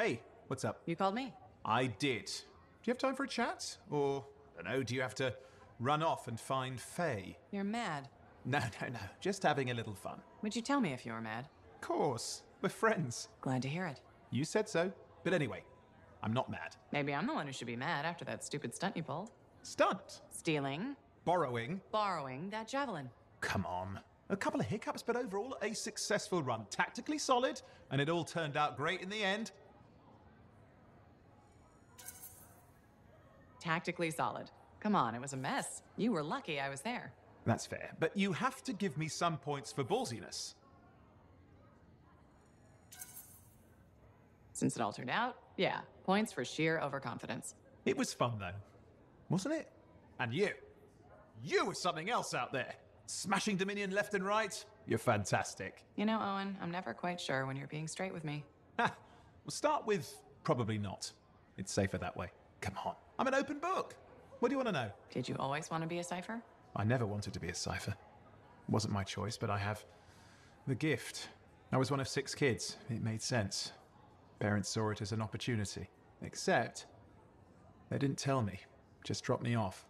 Hey, what's up? You called me? I did. Do you have time for a chat? Or, I don't know, do you have to run off and find Faye? You're mad. No. Just having a little fun. Would you tell me if you were mad? Of course. We're friends. Glad to hear it. You said so. But anyway, I'm not mad. Maybe I'm the one who should be mad after that stupid stunt you pulled. Stunt? Stealing. Borrowing? Borrowing that javelin. Come on. A couple of hiccups, but overall a successful run. Tactically solid, and it all turned out great in the end. Tactically solid. Come on, it was a mess. You were lucky I was there. That's fair, but you have to give me some points for ballsiness. Since it all turned out, yeah, points for sheer overconfidence. It was fun, though. Wasn't it? And you. You were something else out there. Smashing Dominion left and right. You're fantastic. You know, Owen, I'm never quite sure when you're being straight with me. Ha! We'll start with probably not. It's safer that way. Come on. I'm an open book. What do you want to know? Did you always want to be a cipher? I never wanted to be a cipher. It wasn't my choice, but I have the gift. I was one of 6 kids. It made sense. Parents saw it as an opportunity. Except, they didn't tell me. Just dropped me off.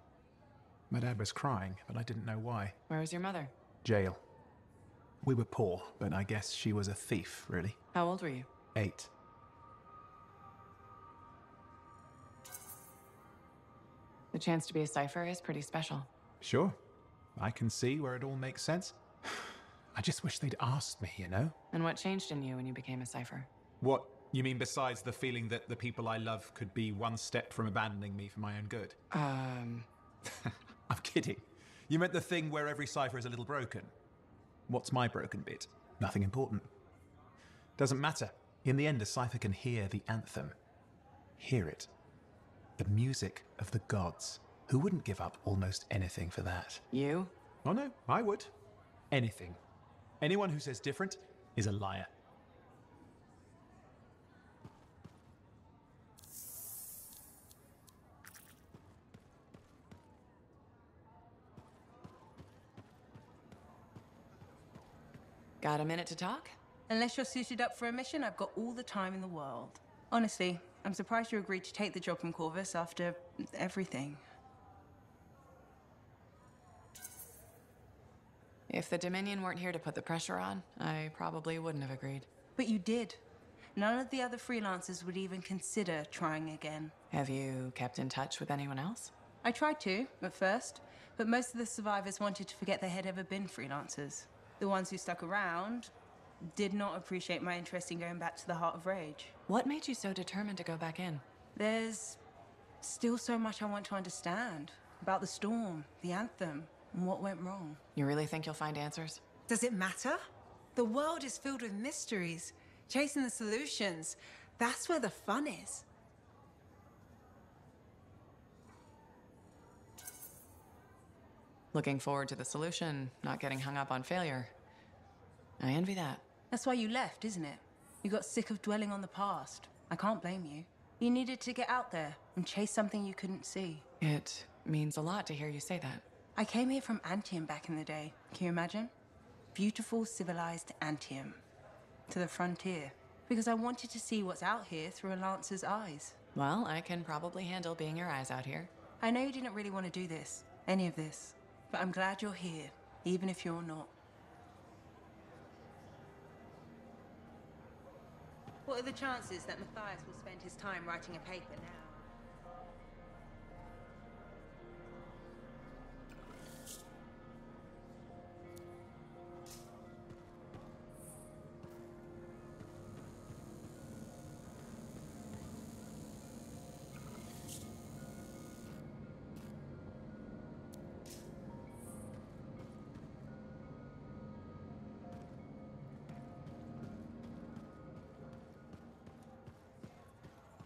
My dad was crying, but I didn't know why. Where was your mother? Jail. We were poor, but I guess she was a thief, really. How old were you? 8. The chance to be a cipher is pretty special. Sure. I can see where it all makes sense. I just wish they'd asked me, you know? And what changed in you when you became a cipher? What? You mean besides the feeling that the people I love could be one step from abandoning me for my own good? I'm kidding. You meant the thing where every cipher is a little broken. What's my broken bit? Nothing important. Doesn't matter. In the end, a cipher can hear the anthem. Hear it. The music of the gods. Who wouldn't give up almost anything for that? You? Oh no, I would. Anything. Anyone who says different is a liar. Got a minute to talk? Unless you're suited up for a mission, I've got all the time in the world. Honestly, I'm surprised you agreed to take the job from Corvus after everything. If the Dominion weren't here to put the pressure on, I probably wouldn't have agreed. But you did. None of the other freelancers would even consider trying again. Have you kept in touch with anyone else? I tried to, at first, but most of the survivors wanted to forget they had ever been freelancers. The ones who stuck around did not appreciate my interest in going back to the Heart of Rage. What made you so determined to go back in? There's still so much I want to understand about the storm, the Anthem, and what went wrong. You really think you'll find answers? Does it matter? The world is filled with mysteries. Chasing the solutions, that's where the fun is. Looking forward to the solution, not getting hung up on failure. I envy that. That's why you left, isn't it? You got sick of dwelling on the past. I can't blame you. You needed to get out there and chase something you couldn't see. It means a lot to hear you say that. I came here from Anthem back in the day. Can you imagine? Beautiful, civilized Anthem. To the frontier. Because I wanted to see what's out here through a Lancer's eyes. Well, I can probably handle being your eyes out here. I know you didn't really want to do this, any of this. But I'm glad you're here, even if you're not. What are the chances that Matthias will spend his time writing a paper now?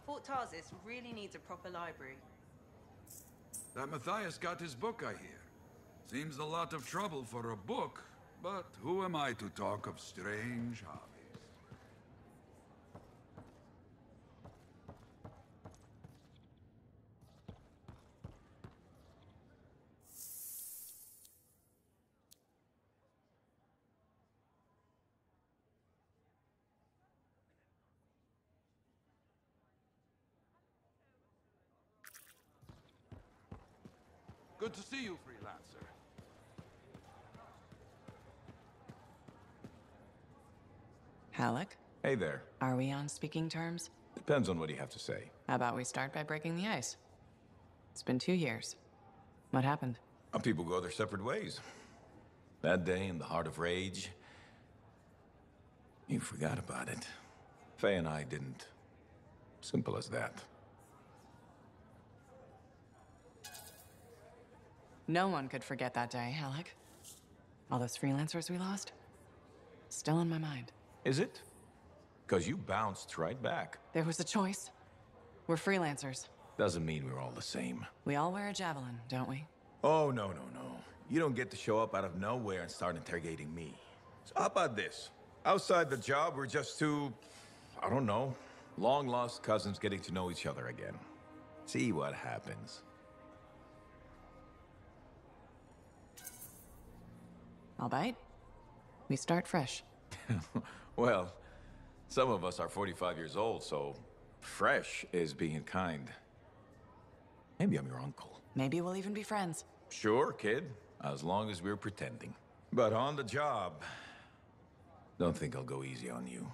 Fort Tarsis really needs a proper library. That Matthias got his book, I hear. Seems a lot of trouble for a book, but who am I to talk of strange hobbies? Good to see you, freelancer. Halleck, Hey there. are we on speaking terms? Depends on what you have to say. How about we start by breaking the ice? It's been 2 years. What happened? People go their separate ways. That day in the heart of rage, you forgot about it. Faye and I didn't. Simple as that. No one could forget that day, Halleck. All those freelancers we lost? Still in my mind. Is it? Because you bounced right back. There was a choice. We're freelancers. Doesn't mean we're all the same. We all wear a javelin, don't we? Oh, no. You don't get to show up out of nowhere and start interrogating me. So how about this? Outside the job, we're just two, I don't know, long-lost cousins getting to know each other again. See what happens. I'll bite. We start fresh. Well, some of us are 45 years old, so fresh is being kind. Maybe I'm your uncle. Maybe we'll even be friends. Sure, kid, as long as we're pretending. But on the job, don't think I'll go easy on you.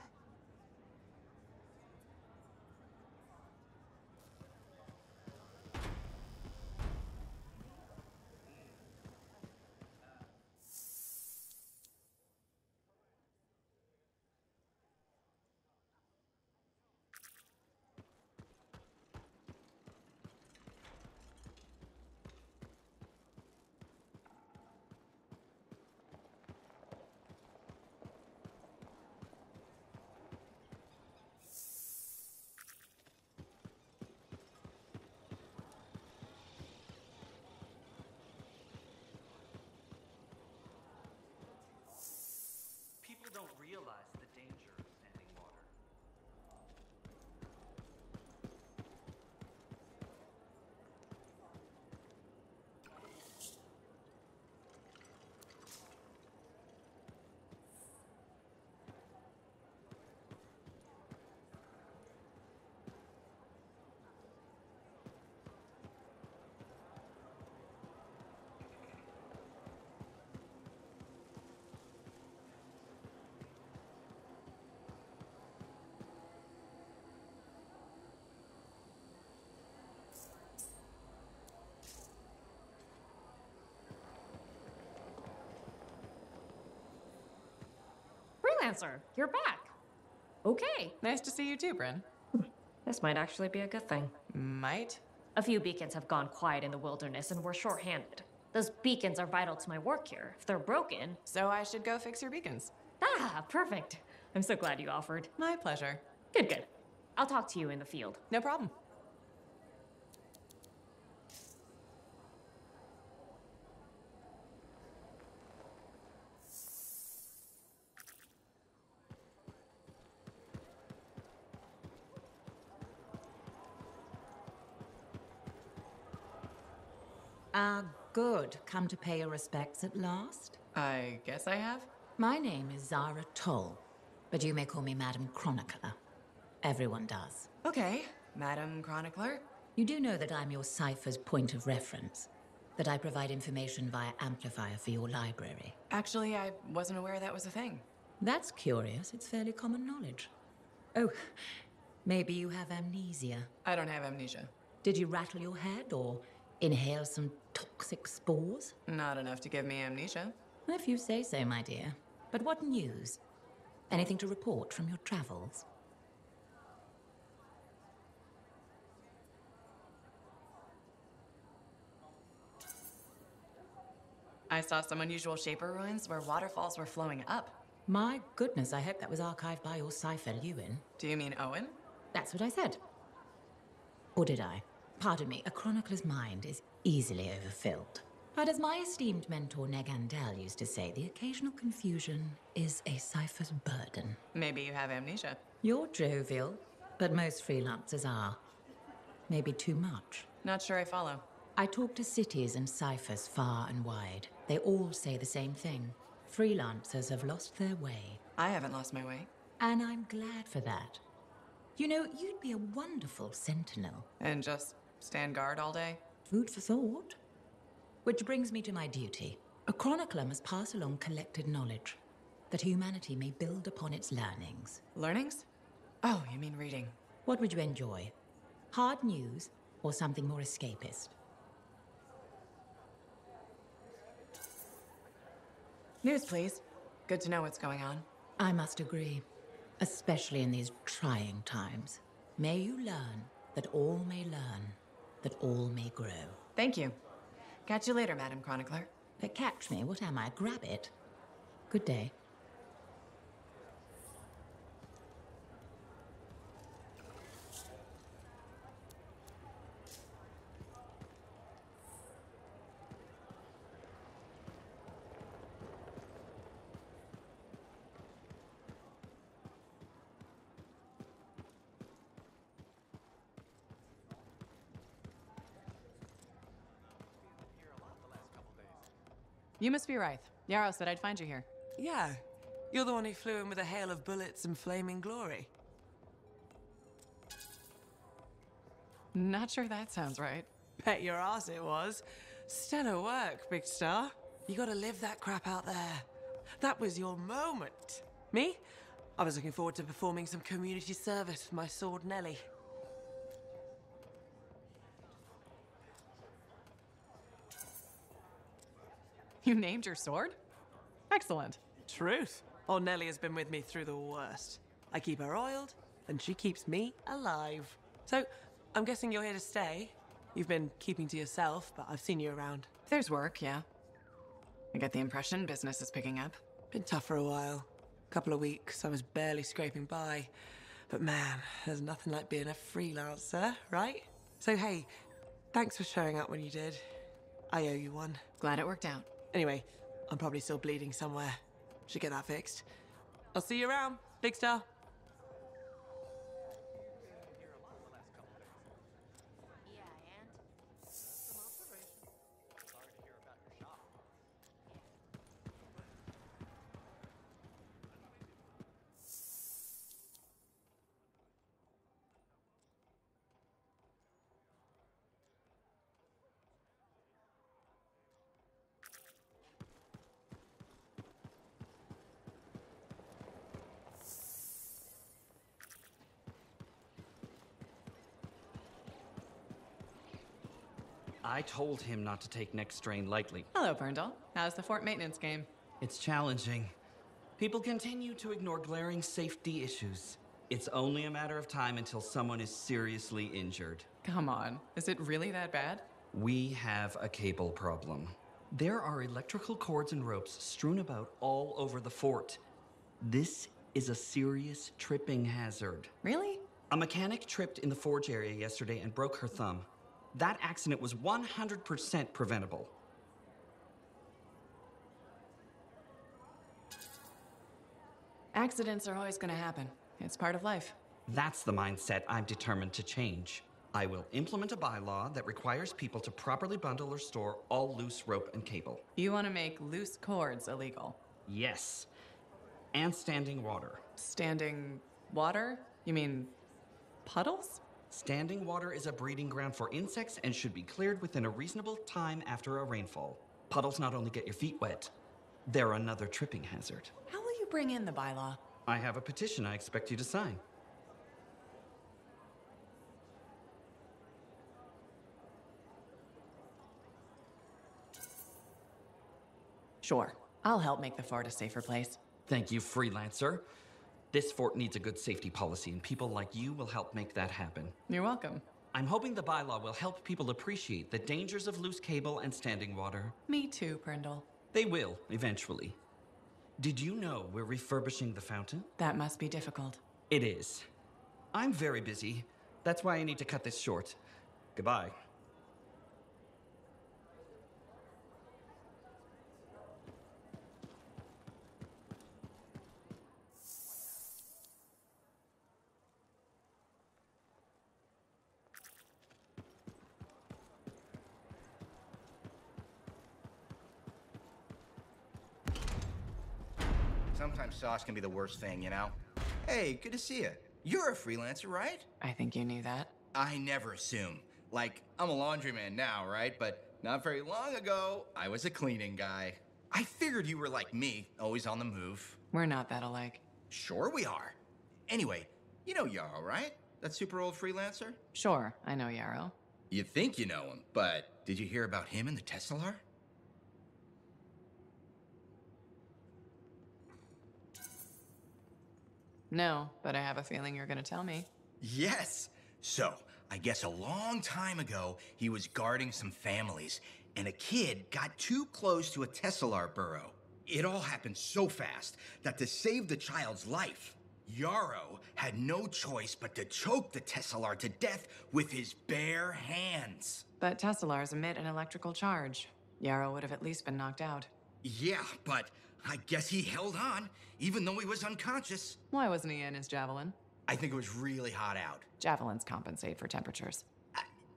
People don't realize the danger of standing water. Freelancer, you're back. Okay. Nice to see you too, Bryn. This might actually be a good thing. Might? A few beacons have gone quiet in the wilderness and we're short-handed. Those beacons are vital to my work here. If they're broken... So I should go fix your beacons. Ah, perfect. I'm so glad you offered. My pleasure. Good. I'll talk to you in the field. No problem. Good. Come to pay your respects at last? I guess I have. My name is Zara Toll, but you may call me Madam Chronicler. Everyone does. Okay, Madam Chronicler. You do know that I'm your cipher's point of reference, that I provide information via amplifier for your library. Actually, I wasn't aware that was a thing. That's curious. It's fairly common knowledge. Oh, maybe you have amnesia. I don't have amnesia. Did you rattle your head or inhale some toxic spores? Not enough to give me amnesia. If you say so, my dear. But what news? Anything to report from your travels? I saw some unusual Shaper ruins where waterfalls were flowing up. My goodness, I hope that was archived by your cipher, Ewan. Do you mean Owen? That's what I said. Or did I? Pardon me, a chronicler's mind is easily overfilled. But as my esteemed mentor Negandel used to say, the occasional confusion is a cipher's burden. Maybe you have amnesia. You're jovial, but most freelancers are. Maybe too much. Not sure I follow. I talk to cities and ciphers far and wide. They all say the same thing. Freelancers have lost their way. I haven't lost my way. And I'm glad for that. You know, you'd be a wonderful sentinel. And just stand guard all day? Food for thought. Which brings me to my duty. A chronicler must pass along collected knowledge, that humanity may build upon its learnings. Learnings? Oh, you mean reading. What would you enjoy? Hard news or something more escapist? News, please. Good to know what's going on. I must agree, especially in these trying times. May you learn that all may learn, that all may grow. Thank you. Catch you later, Madam Chronicler. Catch me, what am I, grab it? Good day. You must be Rythe. Yarrow said I'd find you here. Yeah. You're the one who flew in with a hail of bullets and flaming glory. Not sure that sounds right. Bet your ass it was. Stellar work, Big Star. You gotta live that crap out there. That was your moment. Me? I was looking forward to performing some community service with my sword Nellie. You named your sword? Excellent. Truth. Oh, Nellie has been with me through the worst. I keep her oiled, and she keeps me alive. So, I'm guessing you're here to stay. You've been keeping to yourself, but I've seen you around. There's work, yeah. I get the impression business is picking up. Been tough for a while. Couple of weeks, I was barely scraping by. But man, there's nothing like being a freelancer, right? So hey, thanks for showing up when you did. I owe you one. Glad it worked out. Anyway, I'm probably still bleeding somewhere. Should get that fixed. I'll see you around, Big Star. I told him not to take next strain lightly. Hello, Berndal. How's the fort maintenance game? It's challenging. People continue to ignore glaring safety issues. It's only a matter of time until someone is seriously injured. Come on. Is it really that bad? We have a cable problem. There are electrical cords and ropes strewn about all over the fort. This is a serious tripping hazard. Really? A mechanic tripped in the forge area yesterday and broke her thumb. That accident was 100% preventable. Accidents are always going to happen. It's part of life. That's the mindset I'm determined to change. I will implement a bylaw that requires people to properly bundle or store all loose rope and cable. You want to make loose cords illegal? Yes. And standing water. Standing water? You mean puddles? Standing water is a breeding ground for insects and should be cleared within a reasonable time after a rainfall. Puddles not only get your feet wet, they're another tripping hazard. How will you bring in the bylaw? I have a petition I expect you to sign. Sure. I'll help make the fort a safer place. Thank you, freelancer. This fort needs a good safety policy, and people like you will help make that happen. You're welcome. I'm hoping the bylaw will help people appreciate the dangers of loose cable and standing water. Me too, Berndal. They will, eventually. Did you know we're refurbishing the fountain? That must be difficult. It is. I'm very busy. That's why I need to cut this short. Goodbye. Sometimes sauce can be the worst thing, you know? Hey, good to see you. You're a freelancer, right? I think you knew that. I never assume. Like, I'm a laundryman now, right? But Not very long ago, I was a cleaning guy. I figured you were like me, always on the move. We're not that alike. Sure we are. Anyway, you know Yarrow, right? That super old freelancer? Sure, I know Yarrow. You think you know him, but did you hear about him and the Tesla? No, but I have a feeling you're gonna tell me. Yes. So, I guess a long time ago, he was guarding some families, and a kid got too close to a Tesselar burrow. It all happened so fast that to save the child's life, Yarrow had no choice but to choke the Tesselar to death with his bare hands. But Tesselars emit an electrical charge. Yarrow would have at least been knocked out. Yeah, but I guess he held on, even though he was unconscious. Why wasn't he in his javelin? I think it was really hot out. Javelins compensate for temperatures.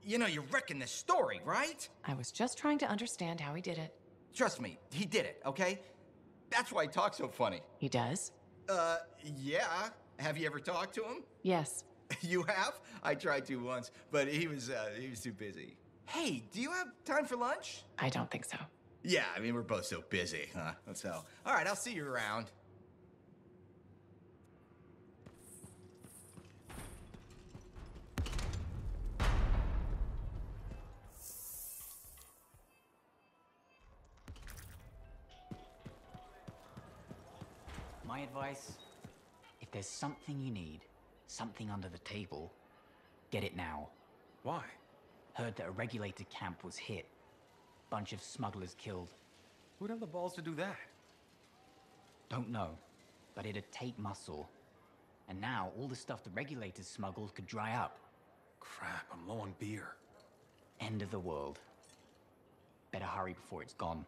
You know, you're wrecking this story, right? I was just trying to understand how he did it. Trust me, he did it, okay? That's why he talks so funny. He does? Yeah. Have you ever talked to him? Yes. You have? I tried to once, but he was too busy. Hey, do you have time for lunch? I don't think so. Yeah, I mean, we're both so busy, huh? So, all right, I'll see you around. My advice, if there's something you need, something under the table, get it now. Why? Heard that a regulated camp was hit. Bunch of smugglers killed. Who'd have the balls to do that? Don't know, but it'd take muscle. And now all the stuff the regulators smuggled could dry up. Crap, I'm low on beer. End of the world. Better hurry before it's gone.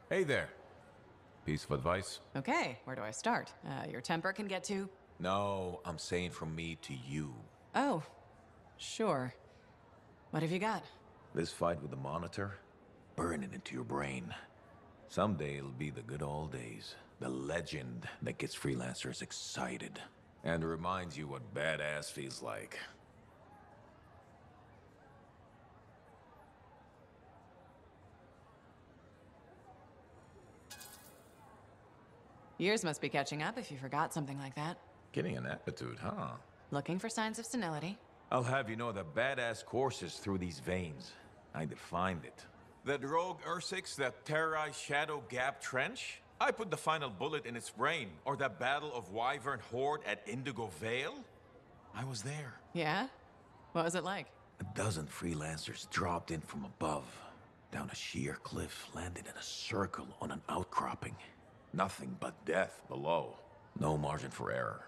Hey there. Piece of advice? Okay, where do I start? Your temper can get to... No, I'm saying from me to you. Oh, sure. What have you got? This fight with the Monitor, burn it into your brain. Someday it'll be the good old days. The legend that gets freelancers excited. And reminds you what badass feels like. Years must be catching up if you forgot something like that. Getting an attitude, huh? Looking for signs of senility. I'll have you know that badass courses through these veins. I defined it. That rogue Ursix that terrorized Shadow Gap Trench? I put the final bullet in its brain. Or that battle of Wyvern Horde at Indigo Vale? I was there. Yeah? What was it like? A dozen freelancers dropped in from above. Down a sheer cliff, landed in a circle on an outcropping. Nothing but death below. No margin for error.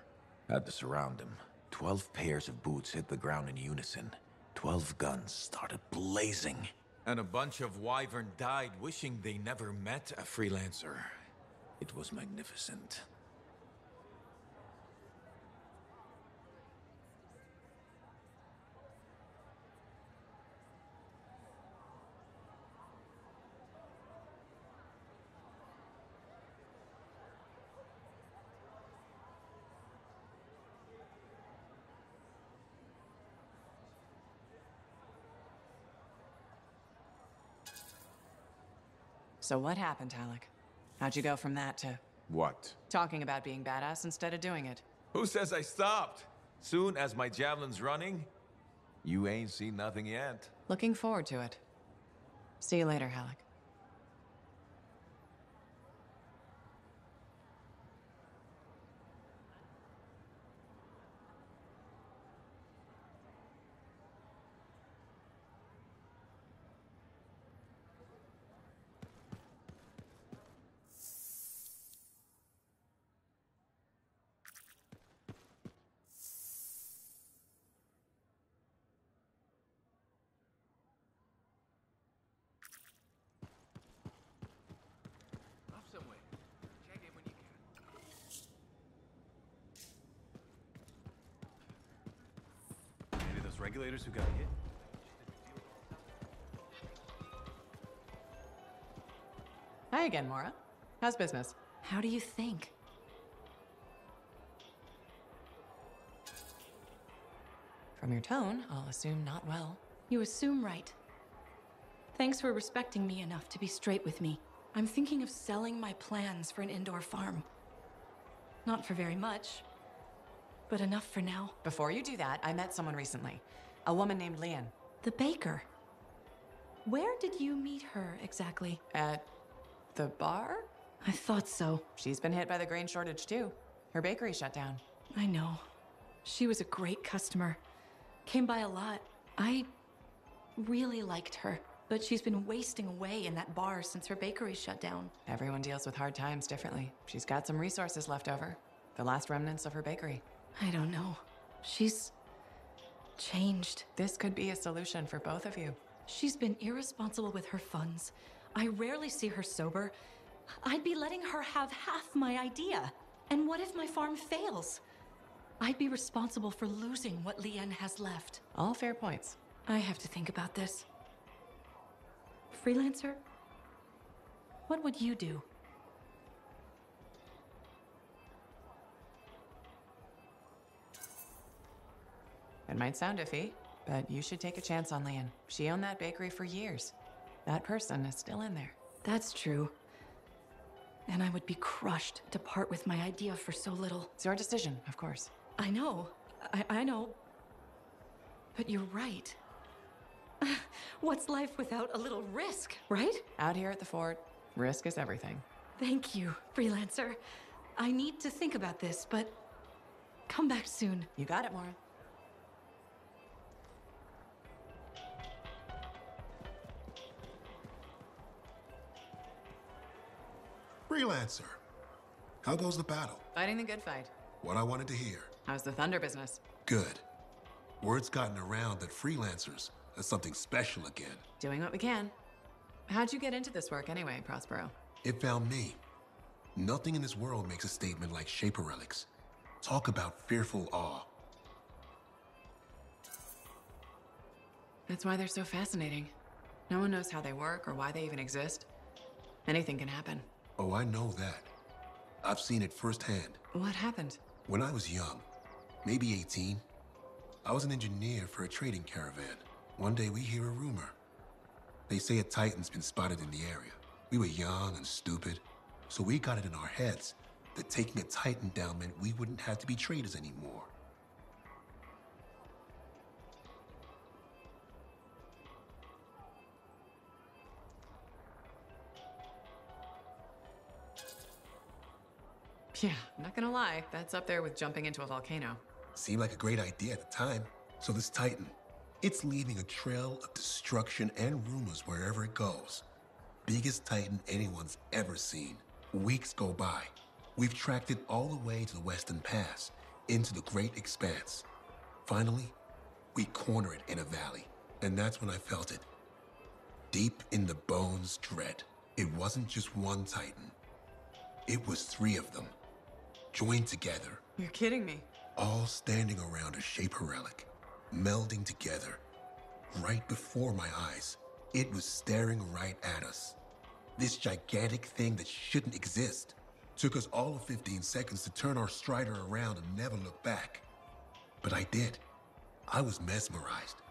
Had to surround him. 12 pairs of boots hit the ground in unison. 12 guns started blazing. And a bunch of Wyvern died wishing they never met a freelancer. It was magnificent. So what happened, Alec? How'd you go from that to... What? talking about being badass instead of doing it? Who says I stopped? Soon as my javelin's running, you ain't seen nothing yet. Looking forward to it. See you later, Alec. Maybe those regulators who got hit? Hi again, Mora. How's business? How do you think? From your tone, I'll assume not well. You assume right. Thanks for respecting me enough to be straight with me. I'm thinking of selling my plans for an indoor farm. Not for very much, but enough for now. Before you do that, I met someone recently. A woman named Leanne. The baker. Where did you meet her exactly? At the bar? I thought so. She's been hit by the grain shortage too. Her bakery shut down. I know. She was a great customer. Came by a lot. I really liked her. But she's been wasting away in that bar since her bakery shut down. Everyone deals with hard times differently. She's got some resources left over. The last remnants of her bakery. I don't know. She's changed. This could be a solution for both of you. She's been irresponsible with her funds. I rarely see her sober. I'd be letting her have half my idea. And what if my farm fails? I'd be responsible for losing what Leanne has left. All fair points. I have to think about this. Freelancer? What would you do? It might sound iffy, but you should take a chance on Leanne. She owned that bakery for years. That person is still in there. That's true. And I would be crushed to part with my idea for so little. It's your decision, of course. I know. I know. But you're right. What's life without a little risk, right? Out here at the fort, risk is everything. Thank you, freelancer. I need to think about this, but come back soon. You got it, Maura. Freelancer, how goes the battle? Fighting the good fight. What I wanted to hear. How's the thunder business? Good. Word's gotten around that freelancers are something special again. Doing what we can. How'd you get into this work anyway, Prospero? It found me. Nothing in this world makes a statement like Shaper Relics. Talk about fearful awe. That's why they're so fascinating. No one knows how they work or why they even exist. Anything can happen. Oh, I know that. I've seen it firsthand. What happened? When I was young, maybe 18, I was an engineer for a trading caravan. One day we hear a rumor. They say a Titan's been spotted in the area. We were young and stupid, so we got it in our heads that taking a Titan down meant we wouldn't have to be traders anymore. Yeah, I'm not gonna lie, that's up there with jumping into a volcano. Seemed like a great idea at the time. So this Titan, it's leaving a trail of destruction and rumors wherever it goes. Biggest Titan anyone's ever seen. Weeks go by. We've tracked it all the way to the Western Pass, into the Great Expanse. Finally, we corner it in a valley, and that's when I felt it. Deep in the bones dread. It wasn't just one Titan. It was 3 of them, joined together. You're kidding me. All standing around a Shaper relic, melding together. Right before my eyes, it was staring right at us. This gigantic thing that shouldn't exist. Took us all of 15 seconds to turn our Strider around and never look back. But I did. I was mesmerized.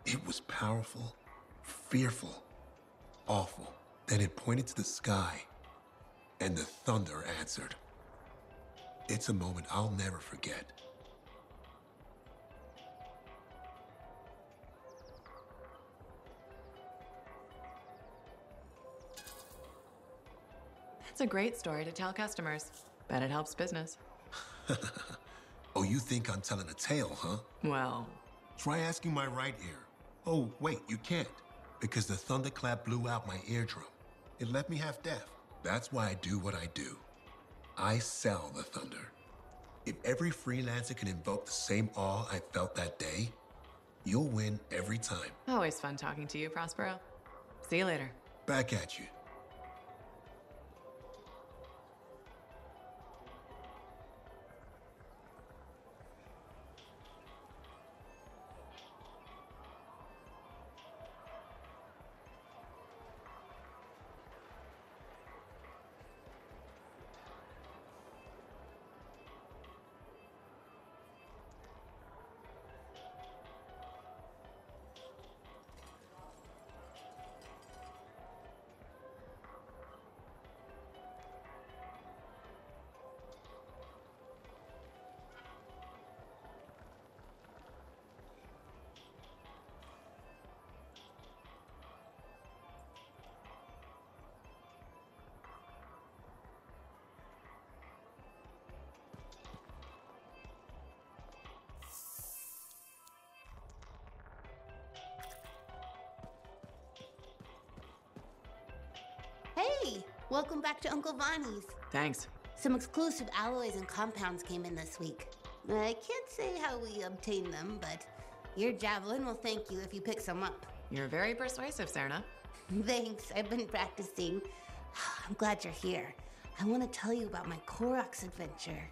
It was powerful, fearful, awful. Then it pointed to the sky, and the thunder answered. It's a moment I'll never forget. That's a great story to tell customers. Bet it helps business. Oh, you think I'm telling a tale, huh? Well... Try asking my right ear. Oh, wait, you can't. Because the thunderclap blew out my eardrum. It left me half deaf. That's why I do what I do. I sell the thunder. If every freelancer can invoke the same awe I felt that day, you'll win every time. Always fun talking to you, Prospero. See you later. Back at you. Welcome back to Uncle Vonnie's. Thanks. Some exclusive alloys and compounds came in this week. I can't say how we obtained them, but your Javelin will thank you if you pick some up. You're very persuasive, Serna. Thanks, I've been practicing. I'm glad you're here. I want to tell you about my Koroks adventure.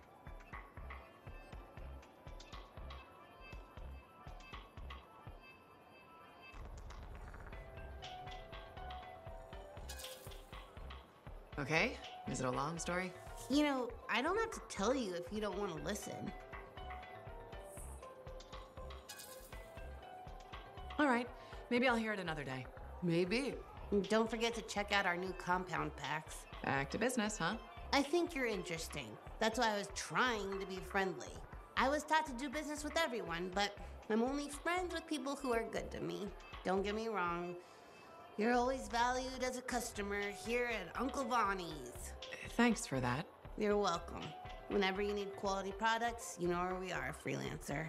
Okay, is it a long story? You know, I don't have to tell you if you don't want to listen. All right, maybe I'll hear it another day. Maybe. Don't forget to check out our new compound packs. Back to business, huh? I think you're interesting. That's why I was trying to be friendly. I was taught to do business with everyone, but I'm only friends with people who are good to me. Don't get me wrong. You're always valued as a customer here at Uncle Vonnie's. Thanks for that. You're welcome. Whenever you need quality products, you know where we are, freelancer.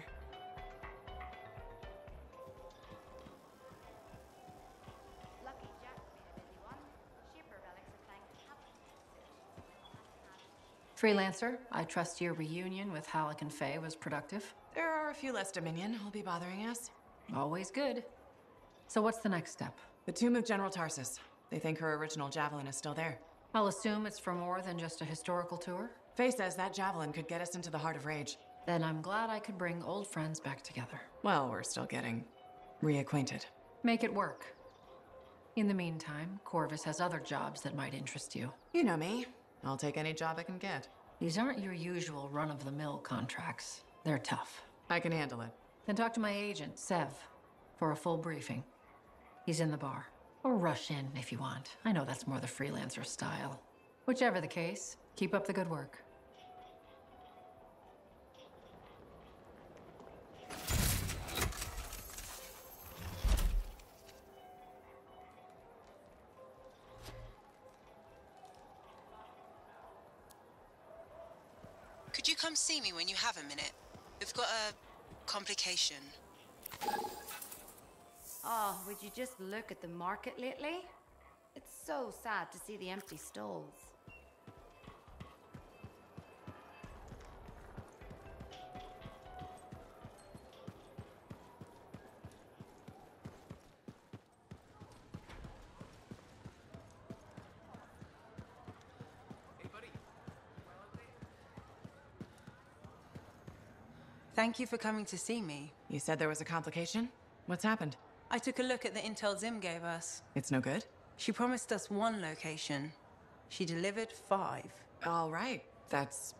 Freelancer, I trust your reunion with Halleck and Faye was productive. There are a few less Dominion who'll be bothering us. Always good. So what's the next step? The tomb of General Tarsus. They think her original javelin is still there. I'll assume it's for more than just a historical tour? Faye says that javelin could get us into the heart of Rage. Then I'm glad I could bring old friends back together. Well, we're still getting reacquainted. Make it work. In the meantime, Corvus has other jobs that might interest you. You know me. I'll take any job I can get. These aren't your usual run-of-the-mill contracts. They're tough. I can handle it. Then talk to my agent, Sev, for a full briefing. He's in the bar. Or rush in if you want. I know that's more the freelancer style. Whichever the case, keep up the good work. Could you come see me when you have a minute? We've got a complication. Oh, would you just look at the market lately? It's so sad to see the empty stalls. Thank you for coming to see me. You said there was a complication? What's happened? I took a look at the intel Zim gave us. It's no good? She promised us 1 location. She delivered 5. All right. That's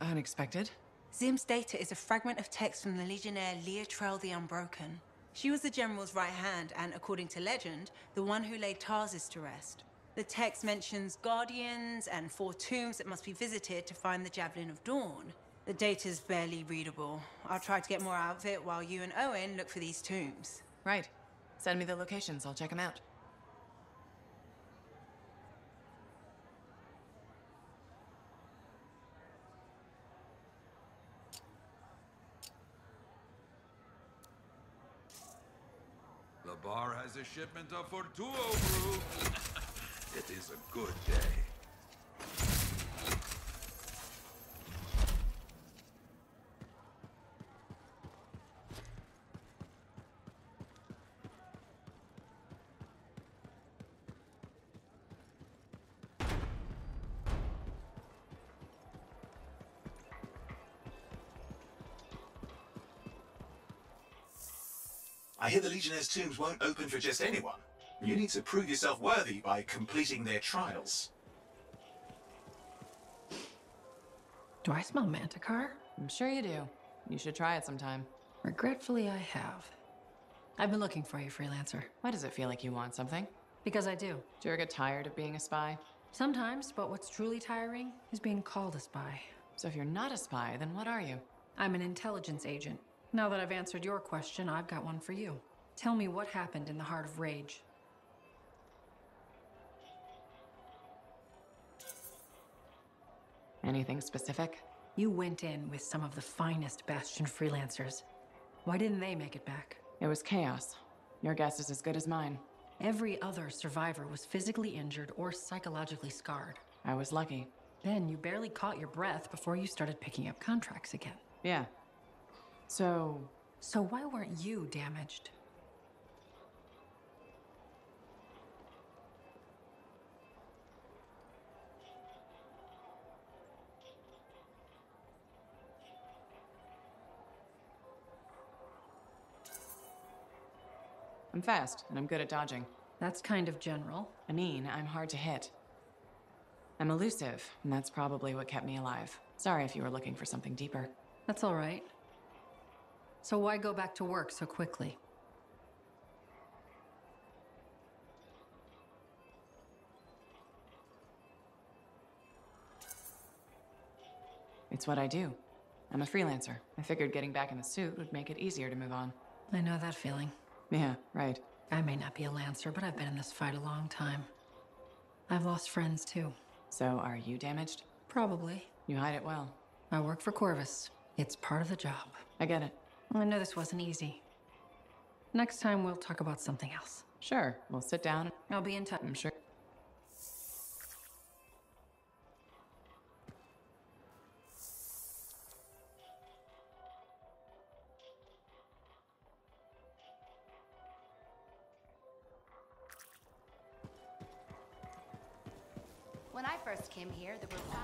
unexpected. Zim's data is a fragment of text from the Legionnaire Leotrel the Unbroken. She was the General's right hand and, according to legend, the one who laid Tarsus to rest. The text mentions guardians and 4 tombs that must be visited to find the Javelin of Dawn. The data's barely readable. I'll try to get more out of it while you and Owen look for these tombs. Right. Send me the locations. I'll check them out. The bar has a shipment of Fortuo brew. It is a good day. I hear the Legionnaire's tombs won't open for just anyone. You need to prove yourself worthy by completing their trials. Do I smell Manticar? I'm sure you do. You should try it sometime. Regretfully, I have. I've been looking for you, freelancer. Why does it feel like you want something? Because I do. Do you ever get tired of being a spy? Sometimes, but what's truly tiring is being called a spy. So if you're not a spy, then what are you? I'm an intelligence agent. Now that I've answered your question, I've got one for you. Tell me what happened in the Heart of Rage. Anything specific? You went in with some of the finest Bastion freelancers. Why didn't they make it back? It was chaos. Your guess is as good as mine. Every other survivor was physically injured or psychologically scarred. I was lucky. Then you barely caught your breath before you started picking up contracts again. Yeah. So why weren't you damaged? I'm fast, and I'm good at dodging. That's kind of general. I mean, I'm hard to hit. I'm elusive, and that's probably what kept me alive. Sorry if you were looking for something deeper. That's all right. So why go back to work so quickly? It's what I do. I'm a freelancer. I figured getting back in the suit would make it easier to move on. I know that feeling. Yeah, right. I may not be a Lancer, but I've been in this fight a long time. I've lost friends, too. So, are you damaged? Probably. You hide it well. I work for Corvus. It's part of the job. I get it. I know this wasn't easy. Next time, we'll talk about something else. Sure. We'll sit down. I'll be in touch. I'm sure. When I first came here, there were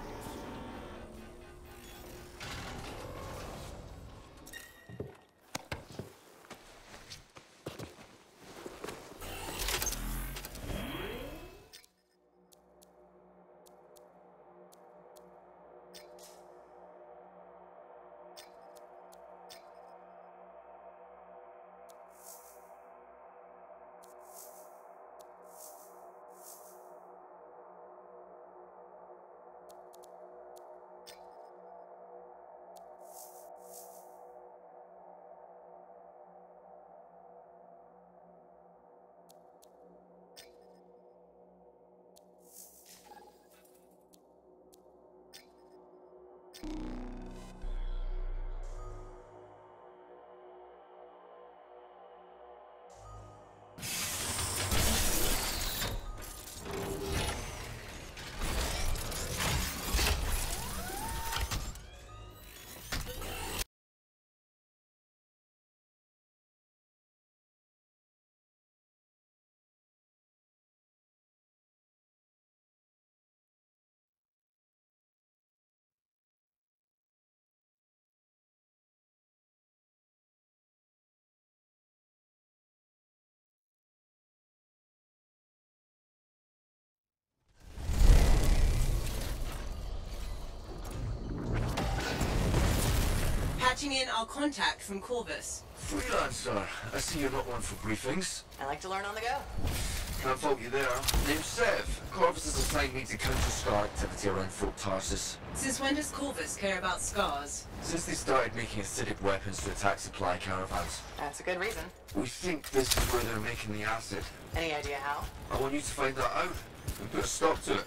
patching in our contact from Corvus. Freelancer. I see you're not one for briefings. I like to learn on the go. Can't fault you there. Name's Sev. Corvus has assigned me to counter Scar activity around Fort Tarsus. Since when does Corvus care about scars? Since they started making acidic weapons to attack supply caravans. That's a good reason. We think this is where they're making the acid. Any idea how? I want you to find that out and put a stop to it.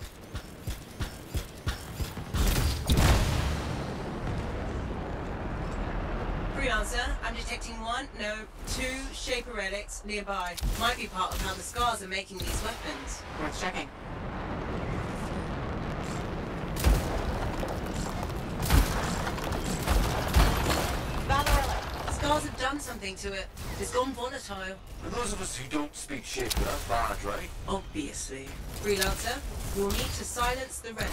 Freelancer, I'm detecting two Shaper relics nearby. Might be part of how the scars are making these weapons. Worth checking. Scars have done something to it. It's gone volatile. For those of us who don't speak Shaper, that's bad, right? Obviously. Freelancer, you'll need to silence the relic.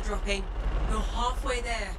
dropping. You're halfway there.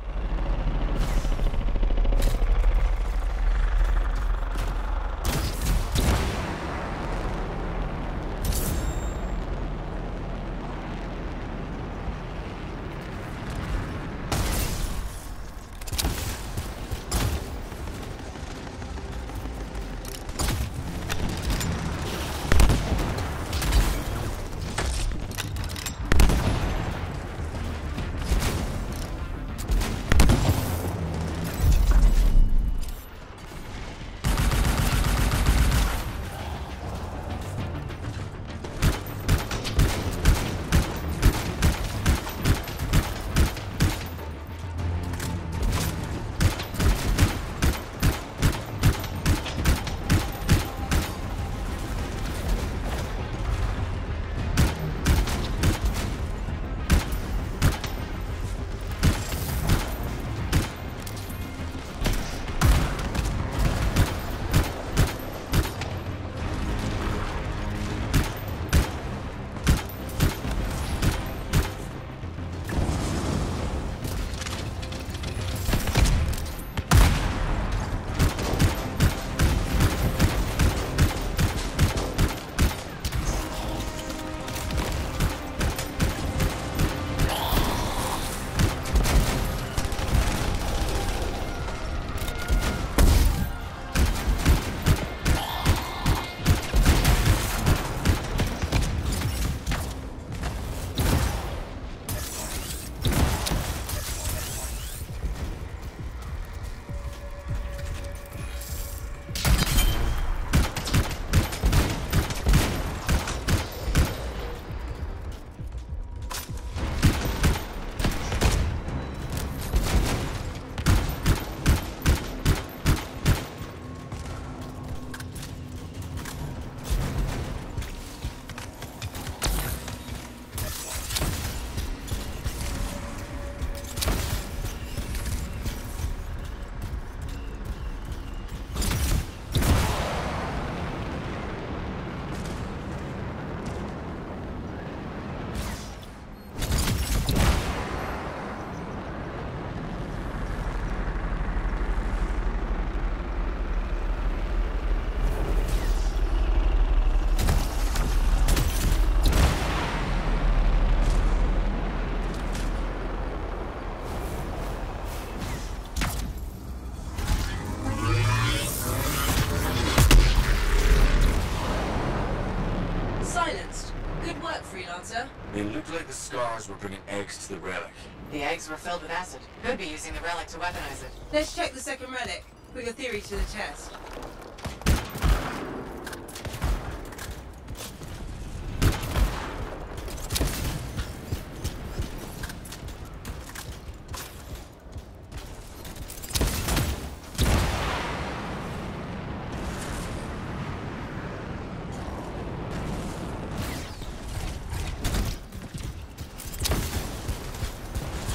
It looked like the scars were bringing eggs to the relic. The eggs were filled with acid. Could be using the relic to weaponize it. Let's check the second relic. Put your theory to the test.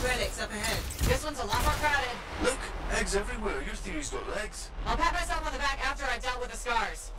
Relic's up ahead. This one's a lot more crowded. Look, eggs everywhere. Your theory's got legs. I'll pat myself on the back after I've dealt with the scars.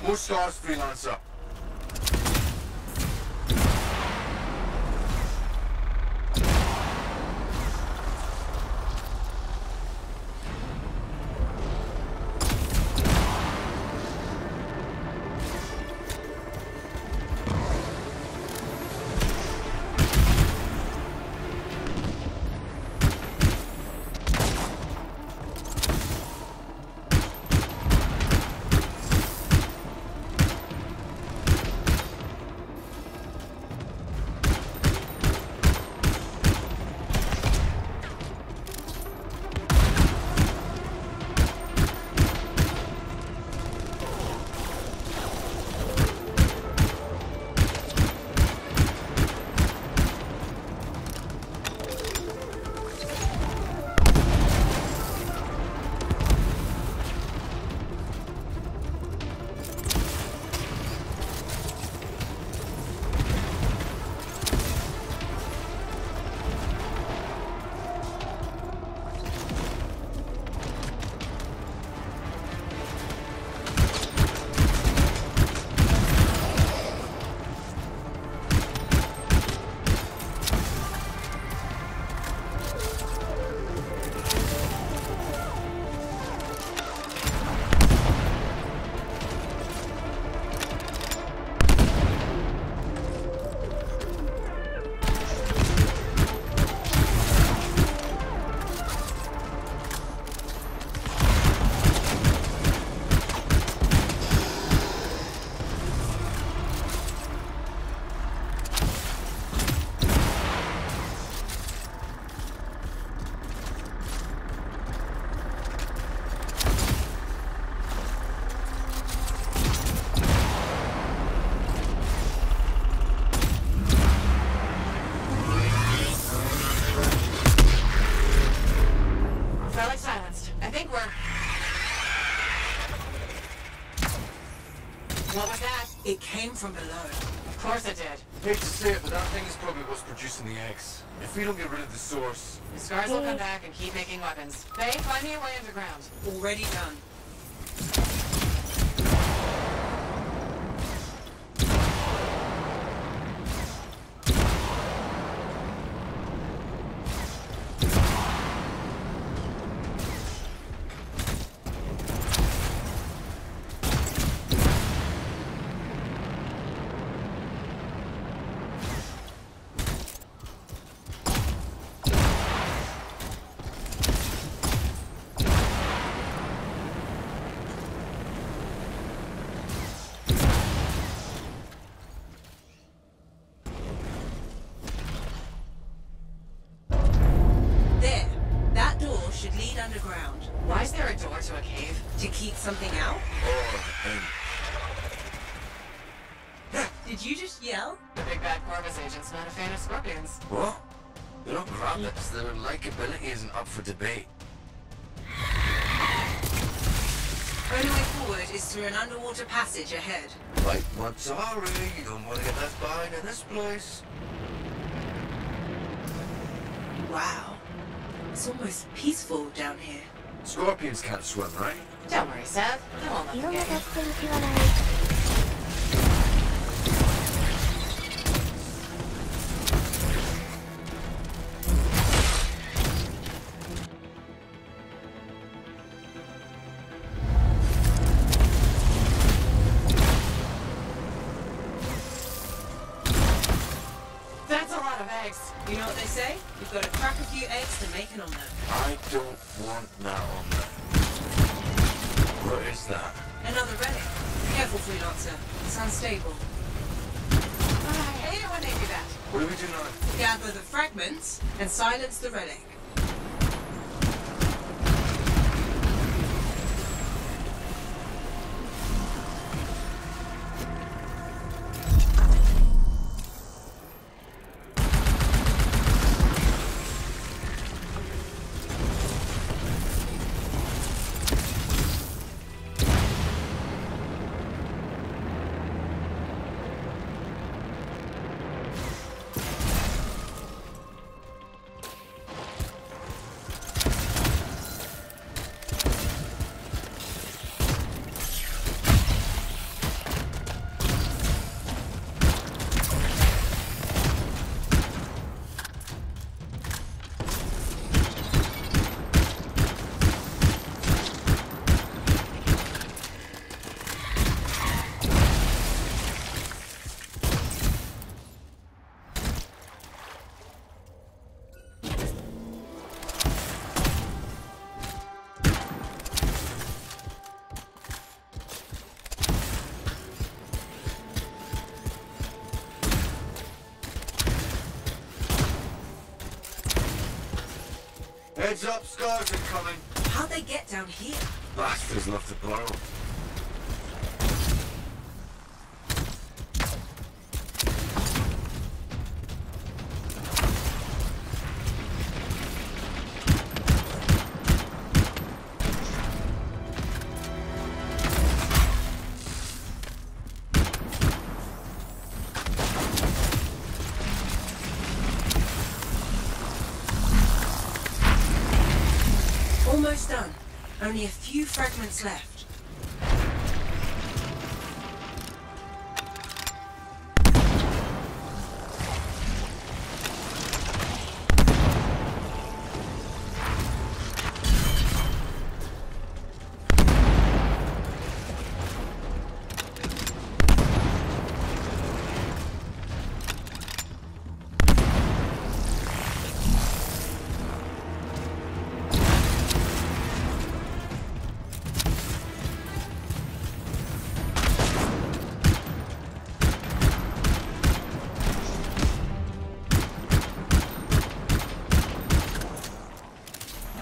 More scars, freelancer. What was that? It came from below. Of course it did. Hate to say it, but that thing is probably what's producing the eggs. If we don't get rid of the source... The scars will come back and keep making weapons. Faye, find me a way underground. Already done. Underground. Why is there a door to a cave? To keep something out? Did you just yell? The big bad Corvus agent's not a fan of scorpions. What? They're not rabbits. Their likability isn't up for debate. Only way forward is through an underwater passage ahead. Like Matari, you don't want to get left behind in this place. Wow. It's almost peaceful down here. Scorpions can't swim, right? Don't worry, Seth. I won't let them get you. That's a lot of eggs. You know what they say? You've got to crack a few eggs to make an omelette. I don't want that omelette. What is that? Another relic. Careful, freelancer. It's unstable. I hate it when they do that. What do we do now? Gather the fragments and silence the relic. Heads up, scars incoming. How'd they get down here? Bastards love to blow. Almost done. Only a few fragments left.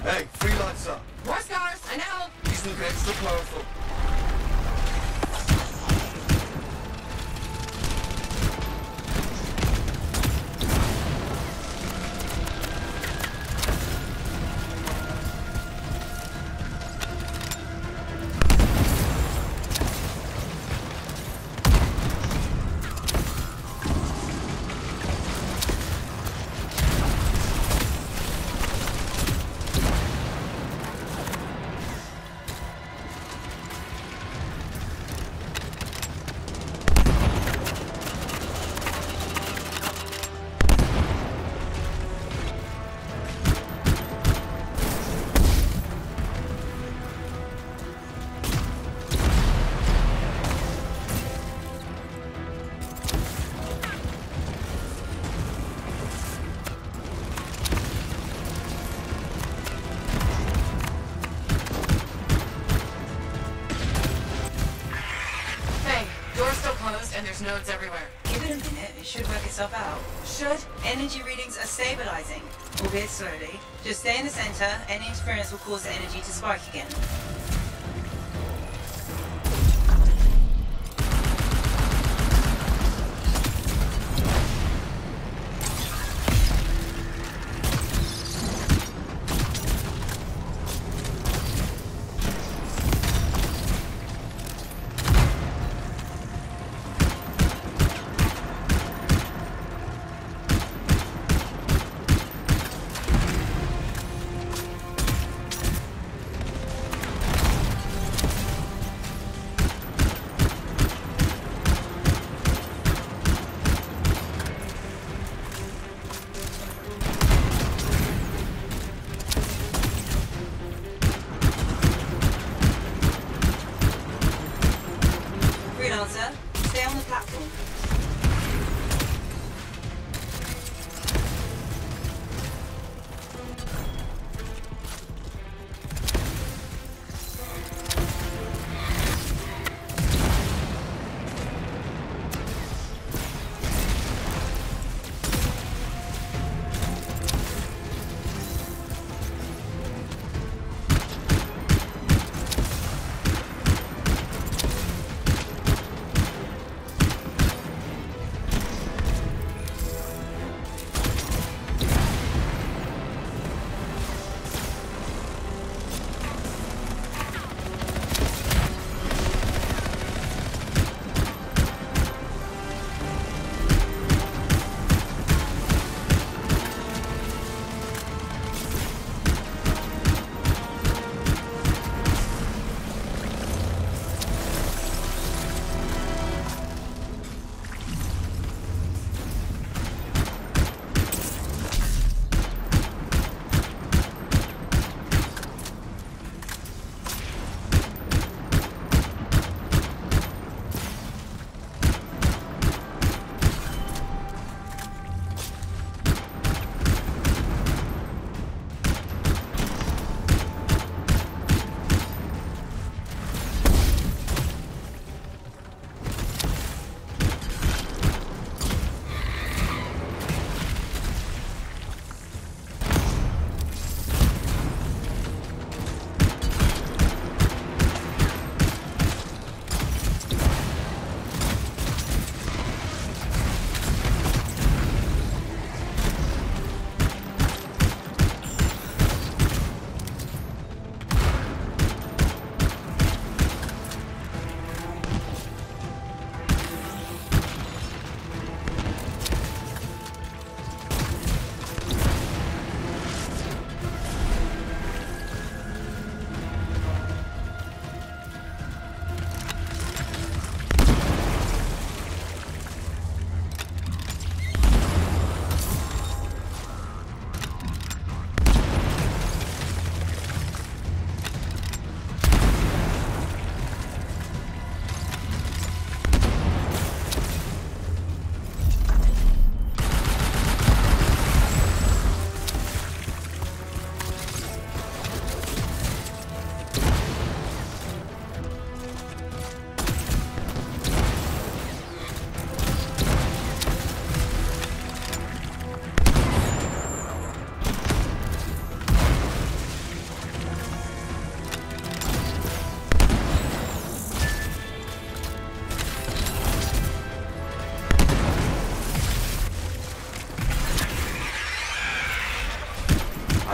Hey, freelancer. More scars, I know. These look extra powerful. And there's nodes everywhere. Give it a minute, it should work itself out. Should? Energy readings are stabilizing, albeit slowly. Just stay in the center, any interference will cause the energy to spike again.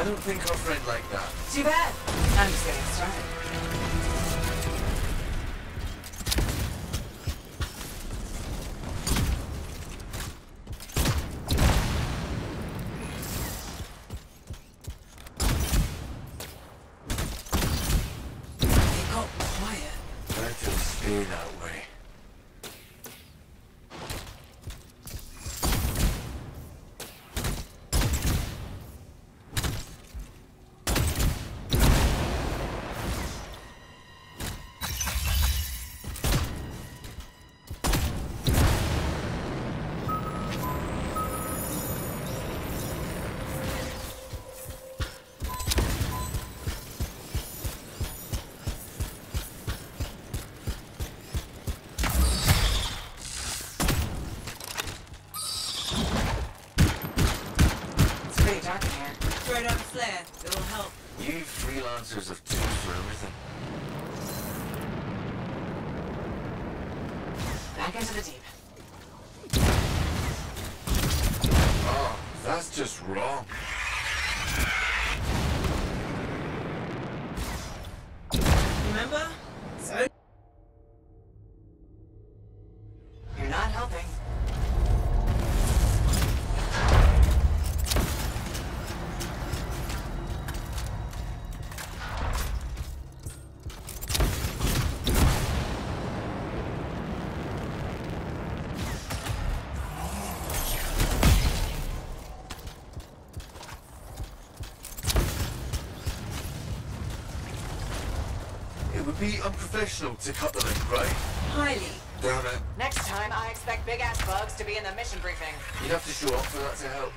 don't think our friend liked that. Too bad. I'm just getting started. It got quiet. Let them stay that way. Pretty dark in here. Throw down a flare. It'll help. You freelancers have tools for everything. Back into the deep. Oh, that's just wrong. Remember? So. You're not helping. It would be unprofessional to cut the link, right? Highly. Damn it. Next time, I expect big-ass bugs to be in the mission briefing. You'd have to show up for that to help.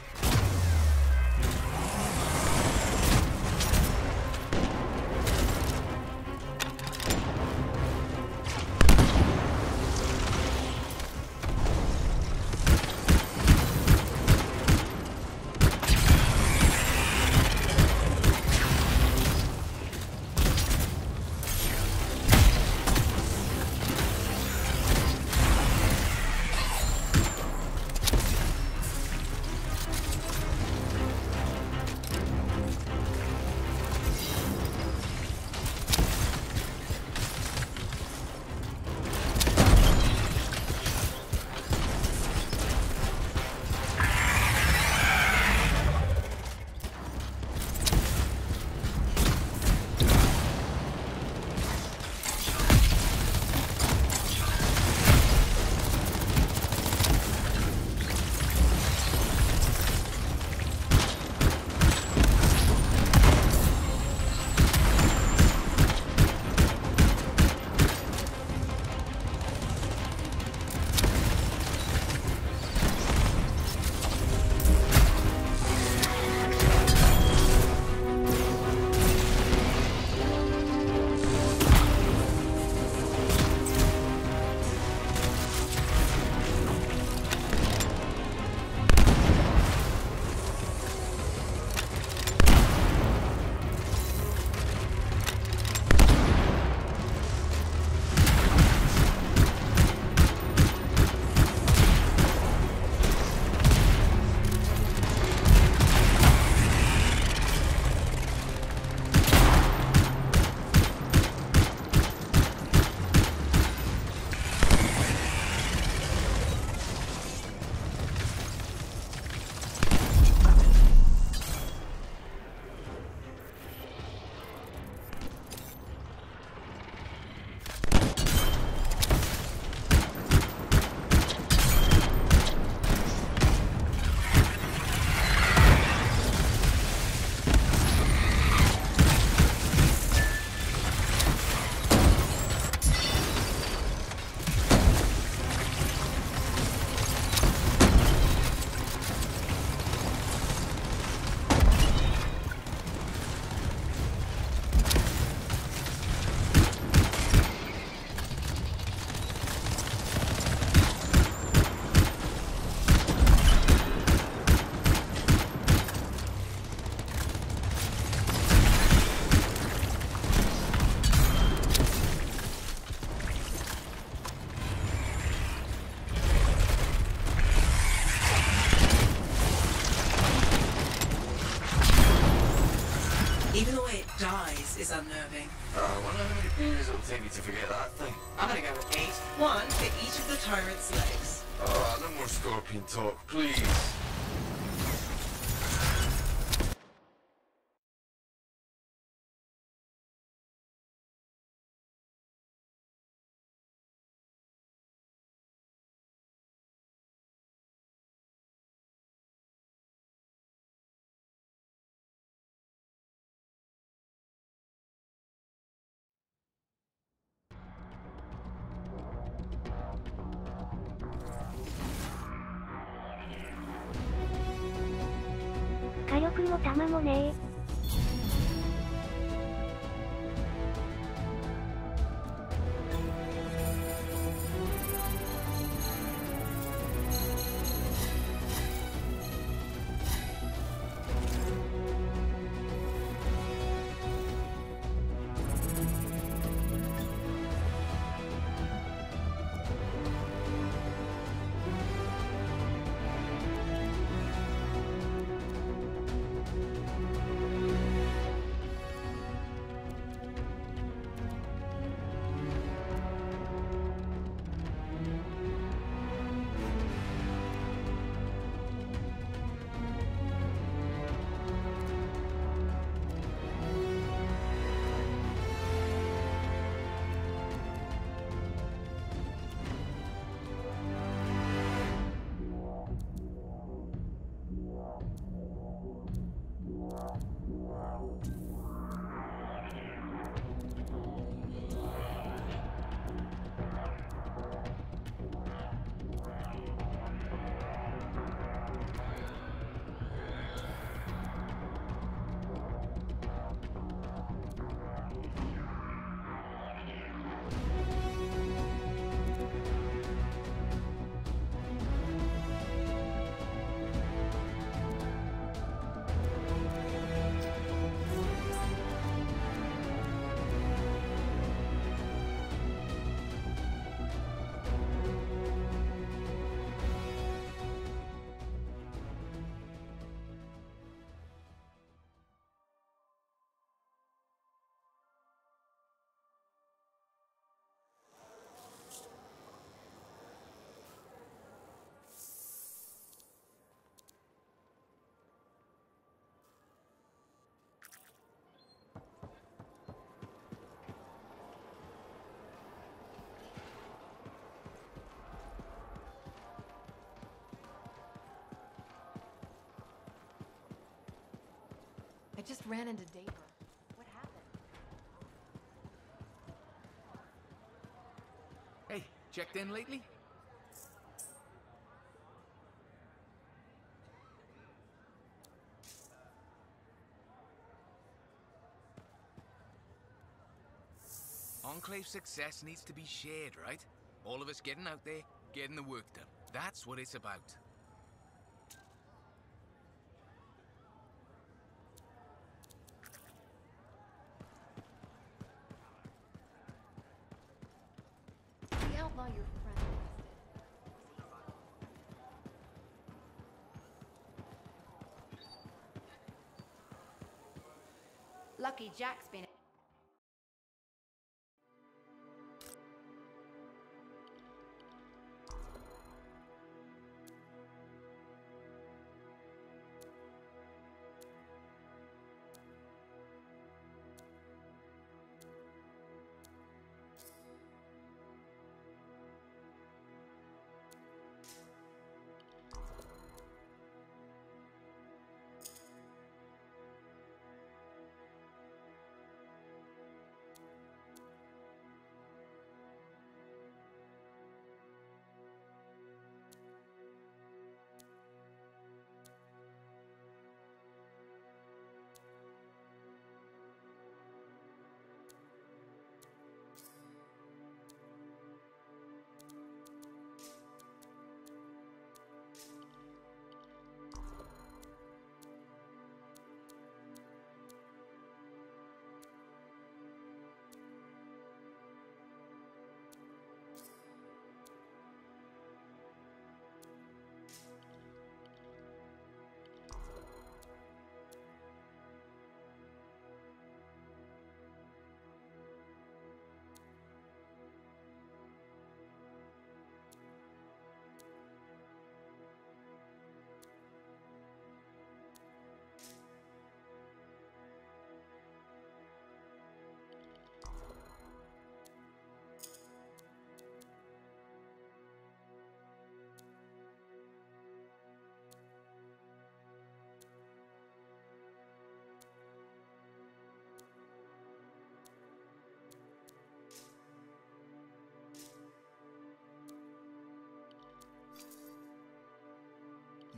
eyes is unnerving. I wonder how many beers it'll take you to forget that thing. I'm gonna go with 8. 1 for each of the tyrant's legs. No more scorpion talk, please. I just ran into Daver. What happened? Hey, checked in lately? Enclave success needs to be shared, right? All of us getting out there, getting the work done. That's what it's about. The outlaw your friend arrested. Lucky Jack's been...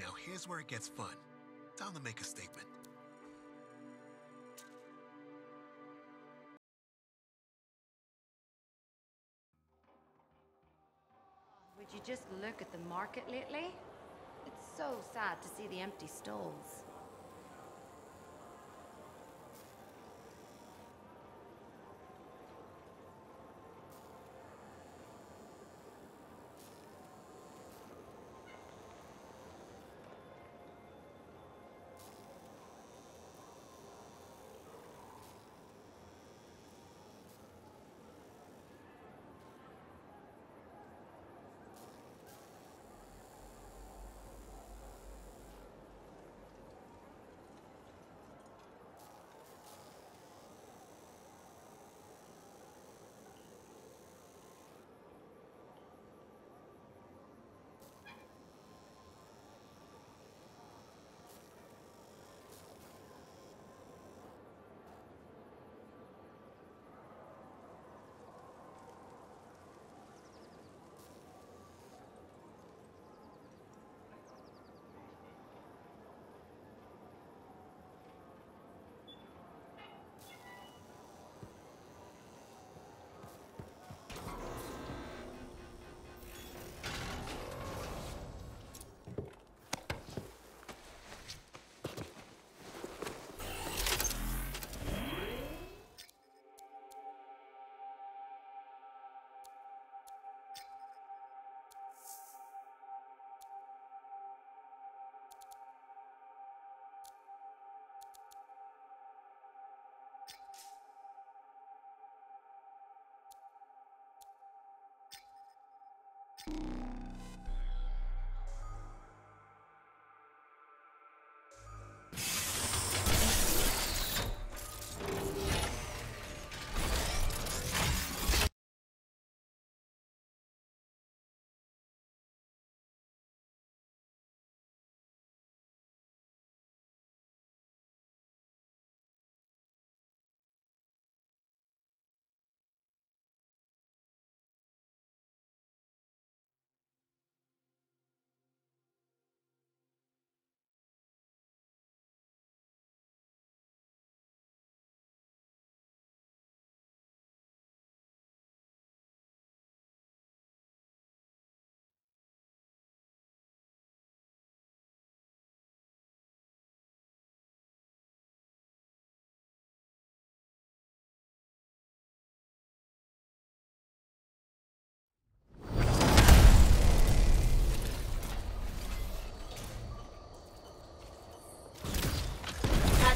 Now here's where it gets fun. Time to make a statement. Would you just look at the market lately? It's so sad to see the empty stalls.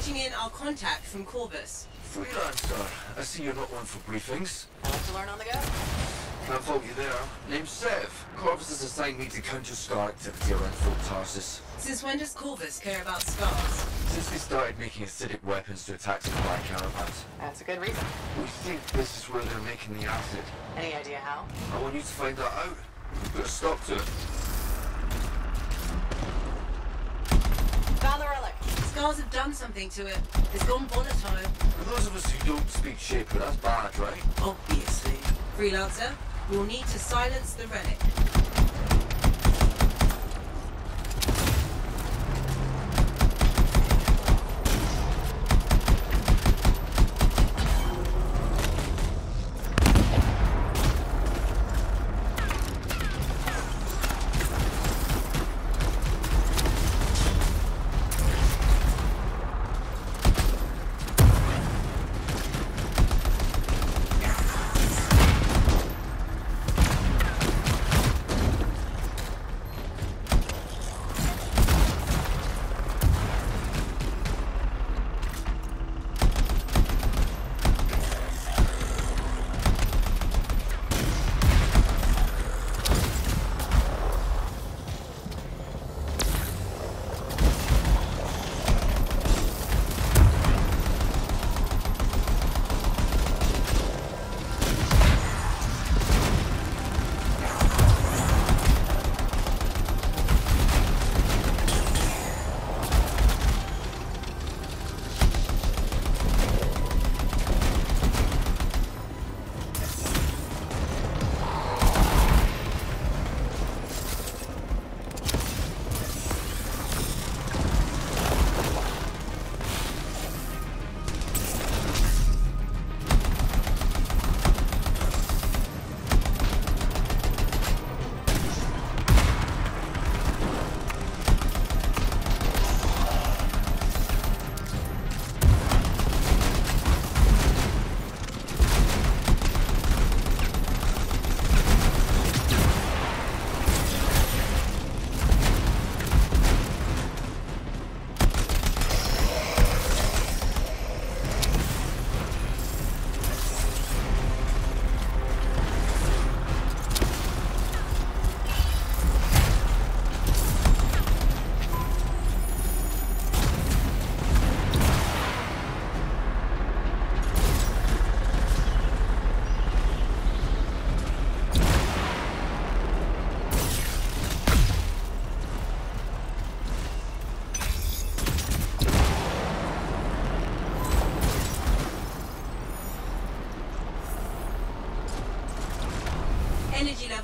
In our contact from Corvus. Freelancer, I see you're not one for briefings. I like to learn on the go. Can't fault you there. Name's Sev. Corvus has assigned me to counter Scar activity around Fort Tarsus. Since when does Corvus care about scars? Since they started making acidic weapons to attack supply caravans. That's a good reason. We think this is where they're making the acid. Any idea how? I want you to find that out. Put a stop to it. Found the relic. Scars have done something to it. It's gone volatile. For those of us who don't speak Shaper, that's bad, right? Obviously. Freelancer, we'll need to silence the relic.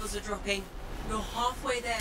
levels are dropping. You're halfway there.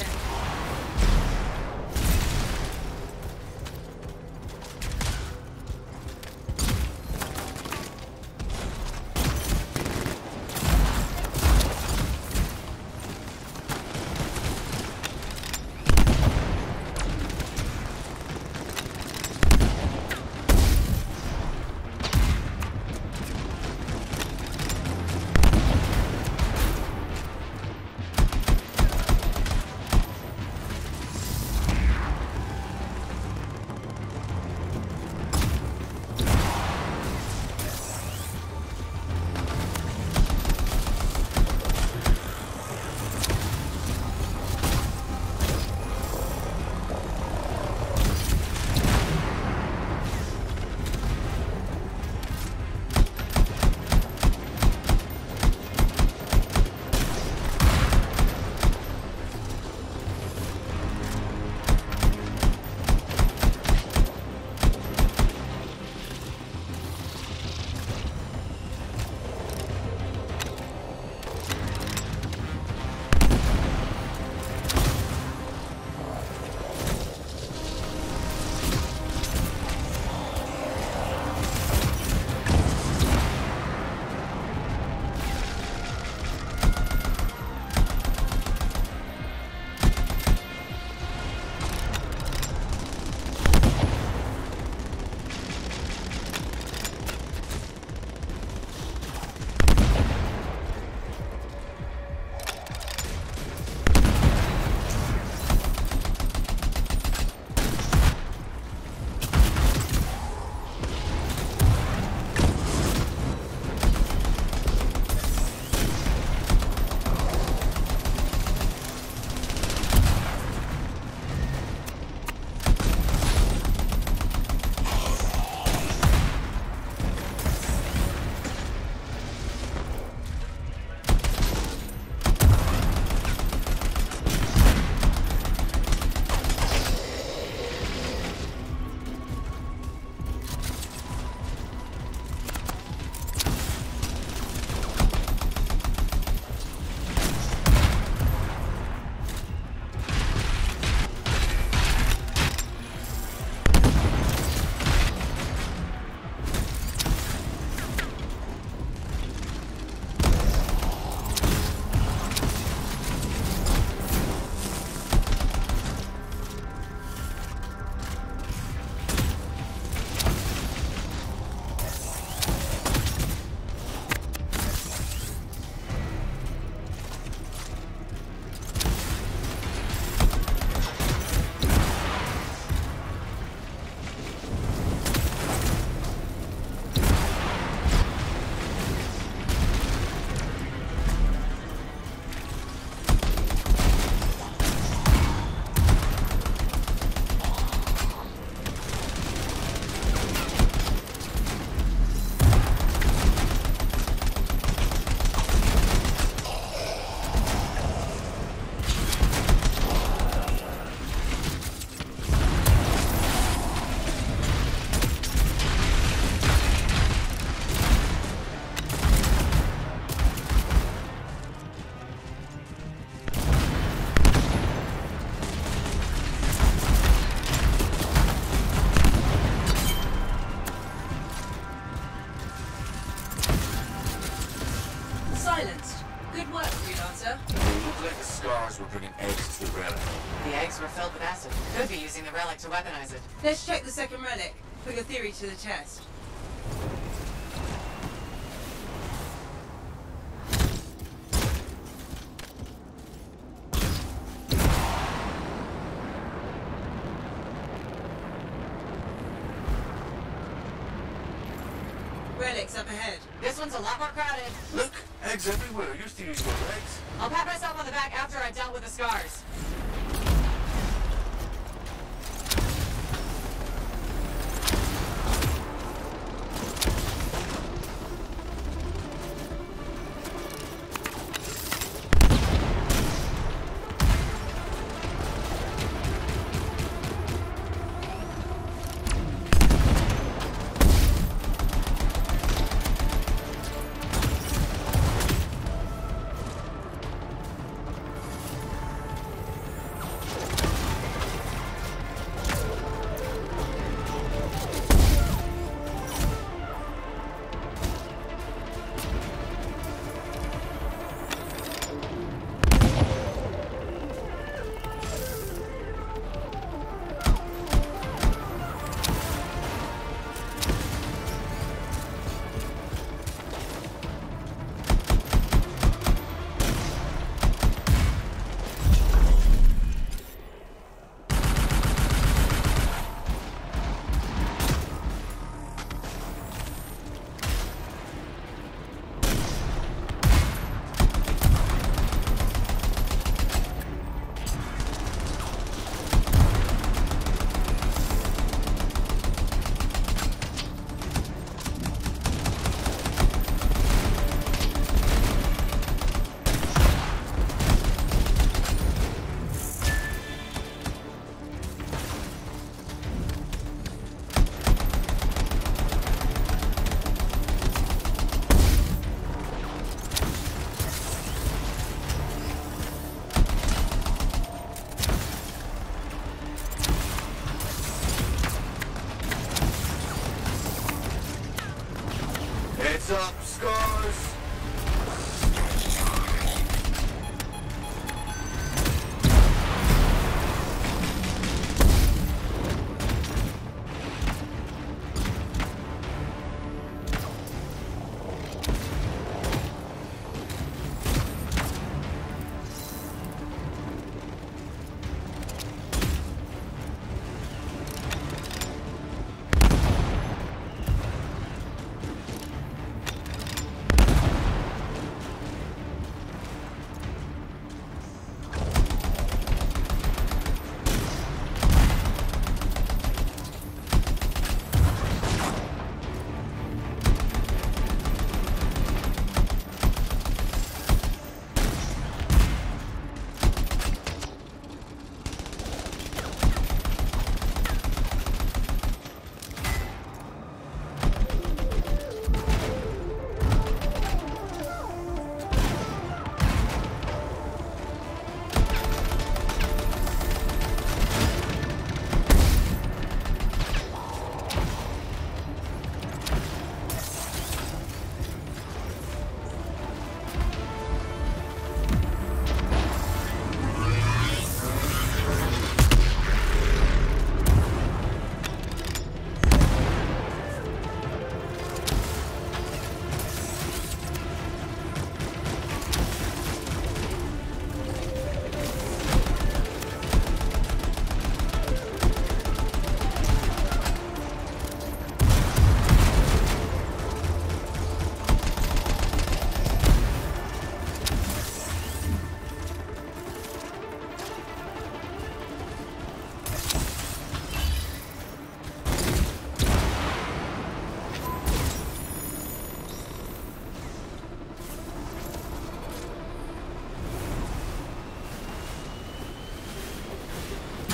Using the relic to weaponize it. Let's check the second relic. Put your theory to the test. Relic's up ahead. This one's a lot more crowded. Look, eggs everywhere. Your theory's correct. I'll pat myself on the back after I've dealt with the scars. goes.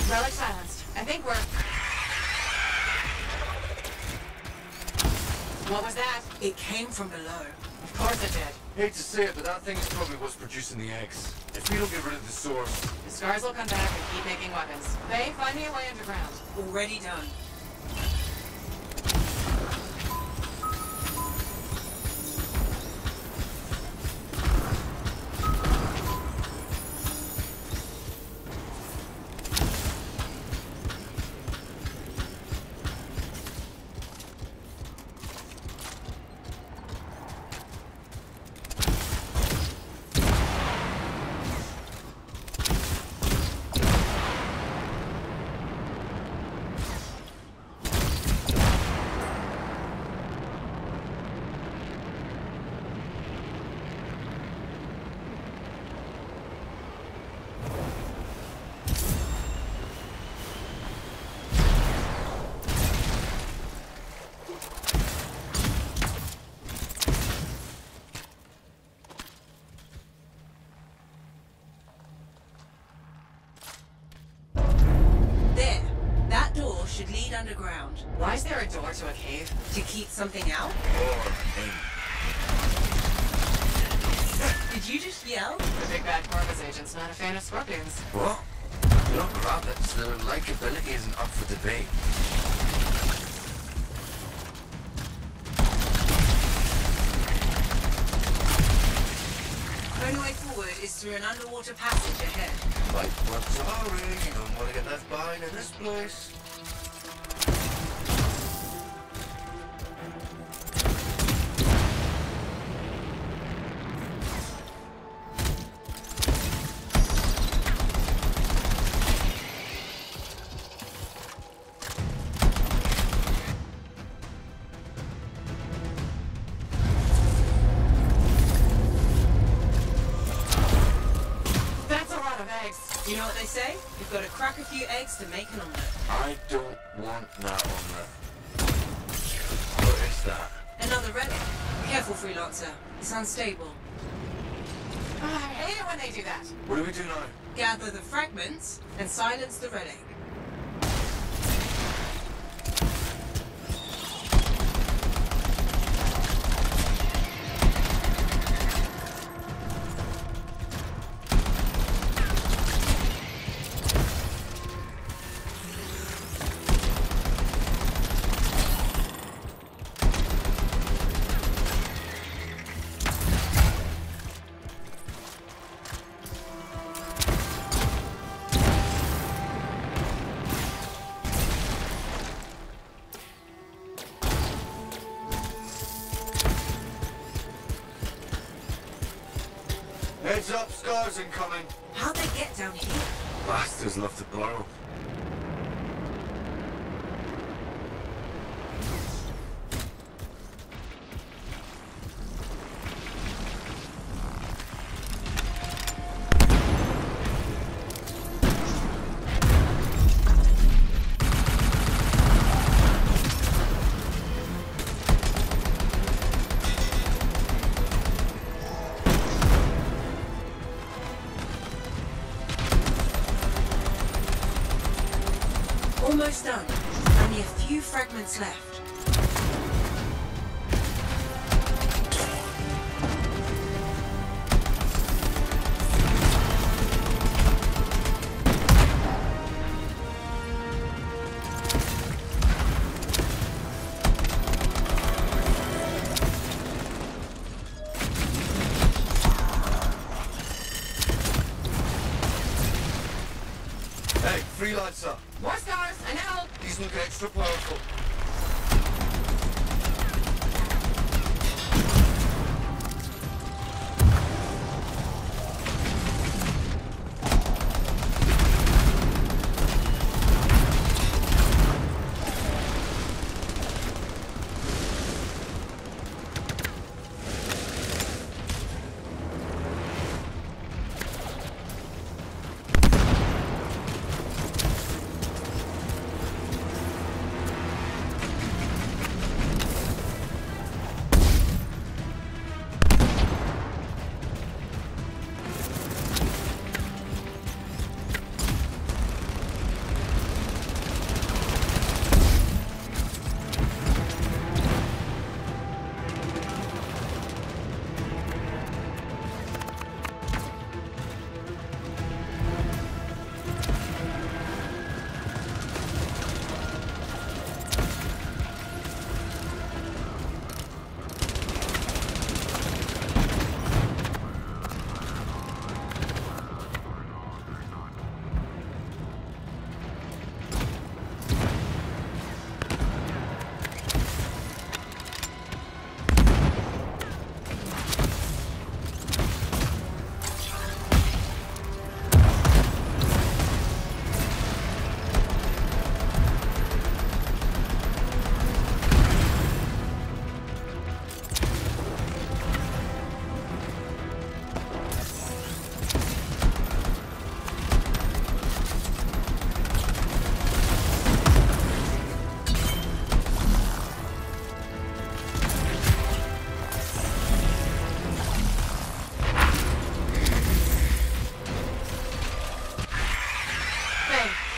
Relic silenced. I think we're... What was that? It came from below. Of course it did. Hate to say it, but that thing is probably what's producing the eggs. If we don't get rid of the source... The scars will come back and keep making weapons. Faye, find me a way underground. Already done. Should lead underground. Why is there a door to a cave? To keep something out? Did you just yell? The big bad Corvus agent's not a fan of scorpions. What? Not rabbits. Their likability isn't up for debate. Only way forward is through an underwater passage ahead. Like, I'm sorry, you don't want to get left behind in this place. You know what they say? You've got to crack a few eggs to make an omelette. I don't want that omelette. What is that? Another relic. Careful, freelancer. It's unstable. I hate it when they do that. What do we do now? Gather the fragments and silence the relic. Heads up, scars incoming. How'd they get down here? Bastards love to borrow. Almost done. Only a few fragments left. Hey, freelancer. More stars, I know. He's looking extra powerful.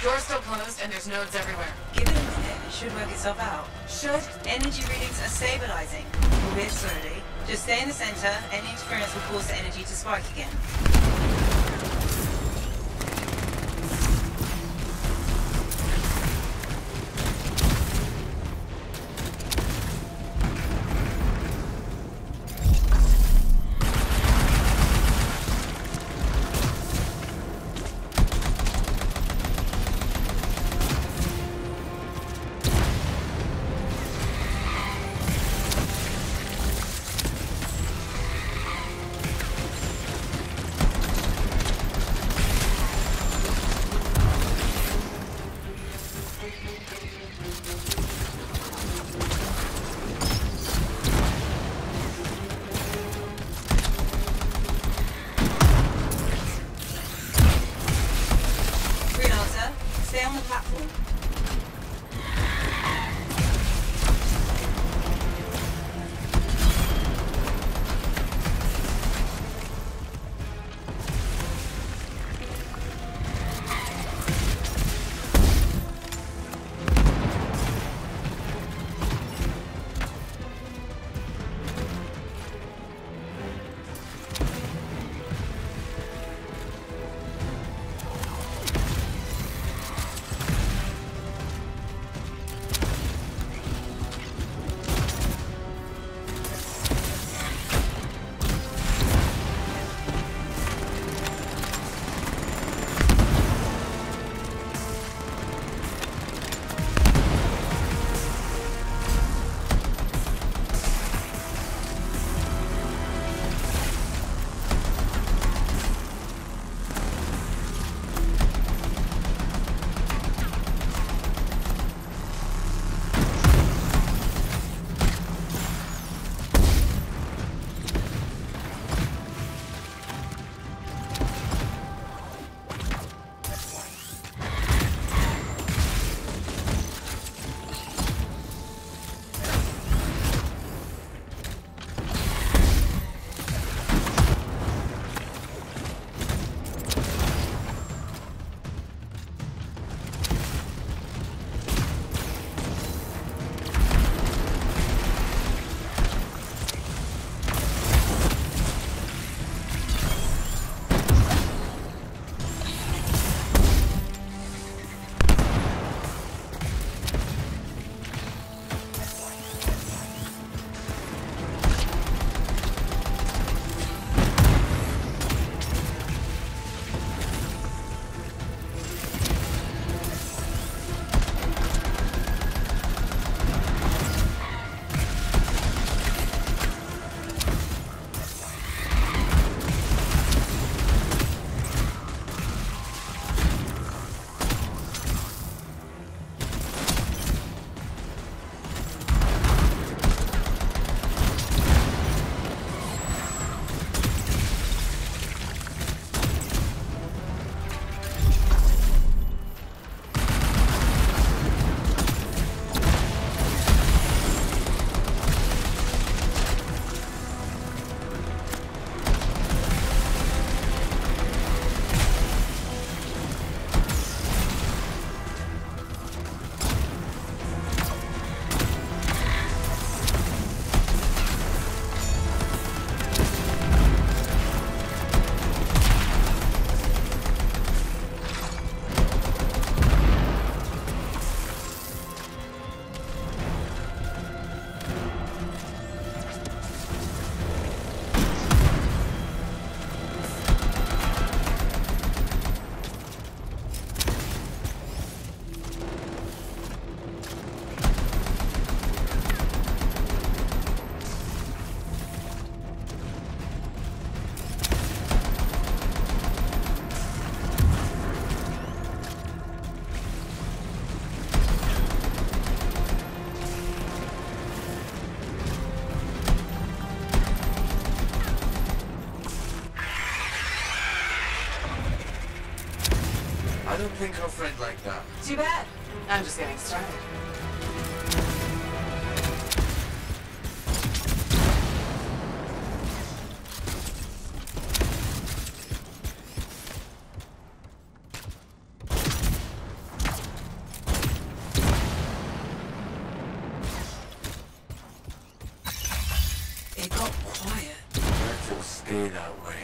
Door's still closed and there's nodes everywhere. Give it a minute, it should work itself out. Should. Energy readings are stabilizing. Albeit slowly. Just stay in the center, any interference will cause the energy to spike again. I don't think our friend like that. Too bad. I'm just getting started. It got quiet. Let it stay that way.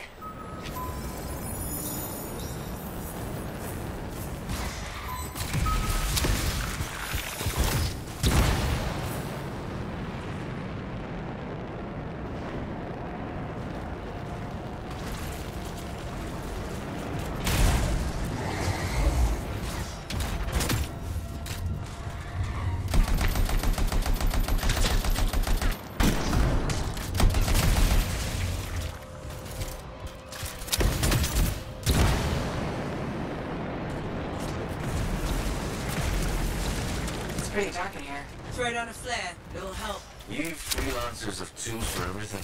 Pretty dark in here. Throw down a flare. It'll help. You freelancers have tools for everything.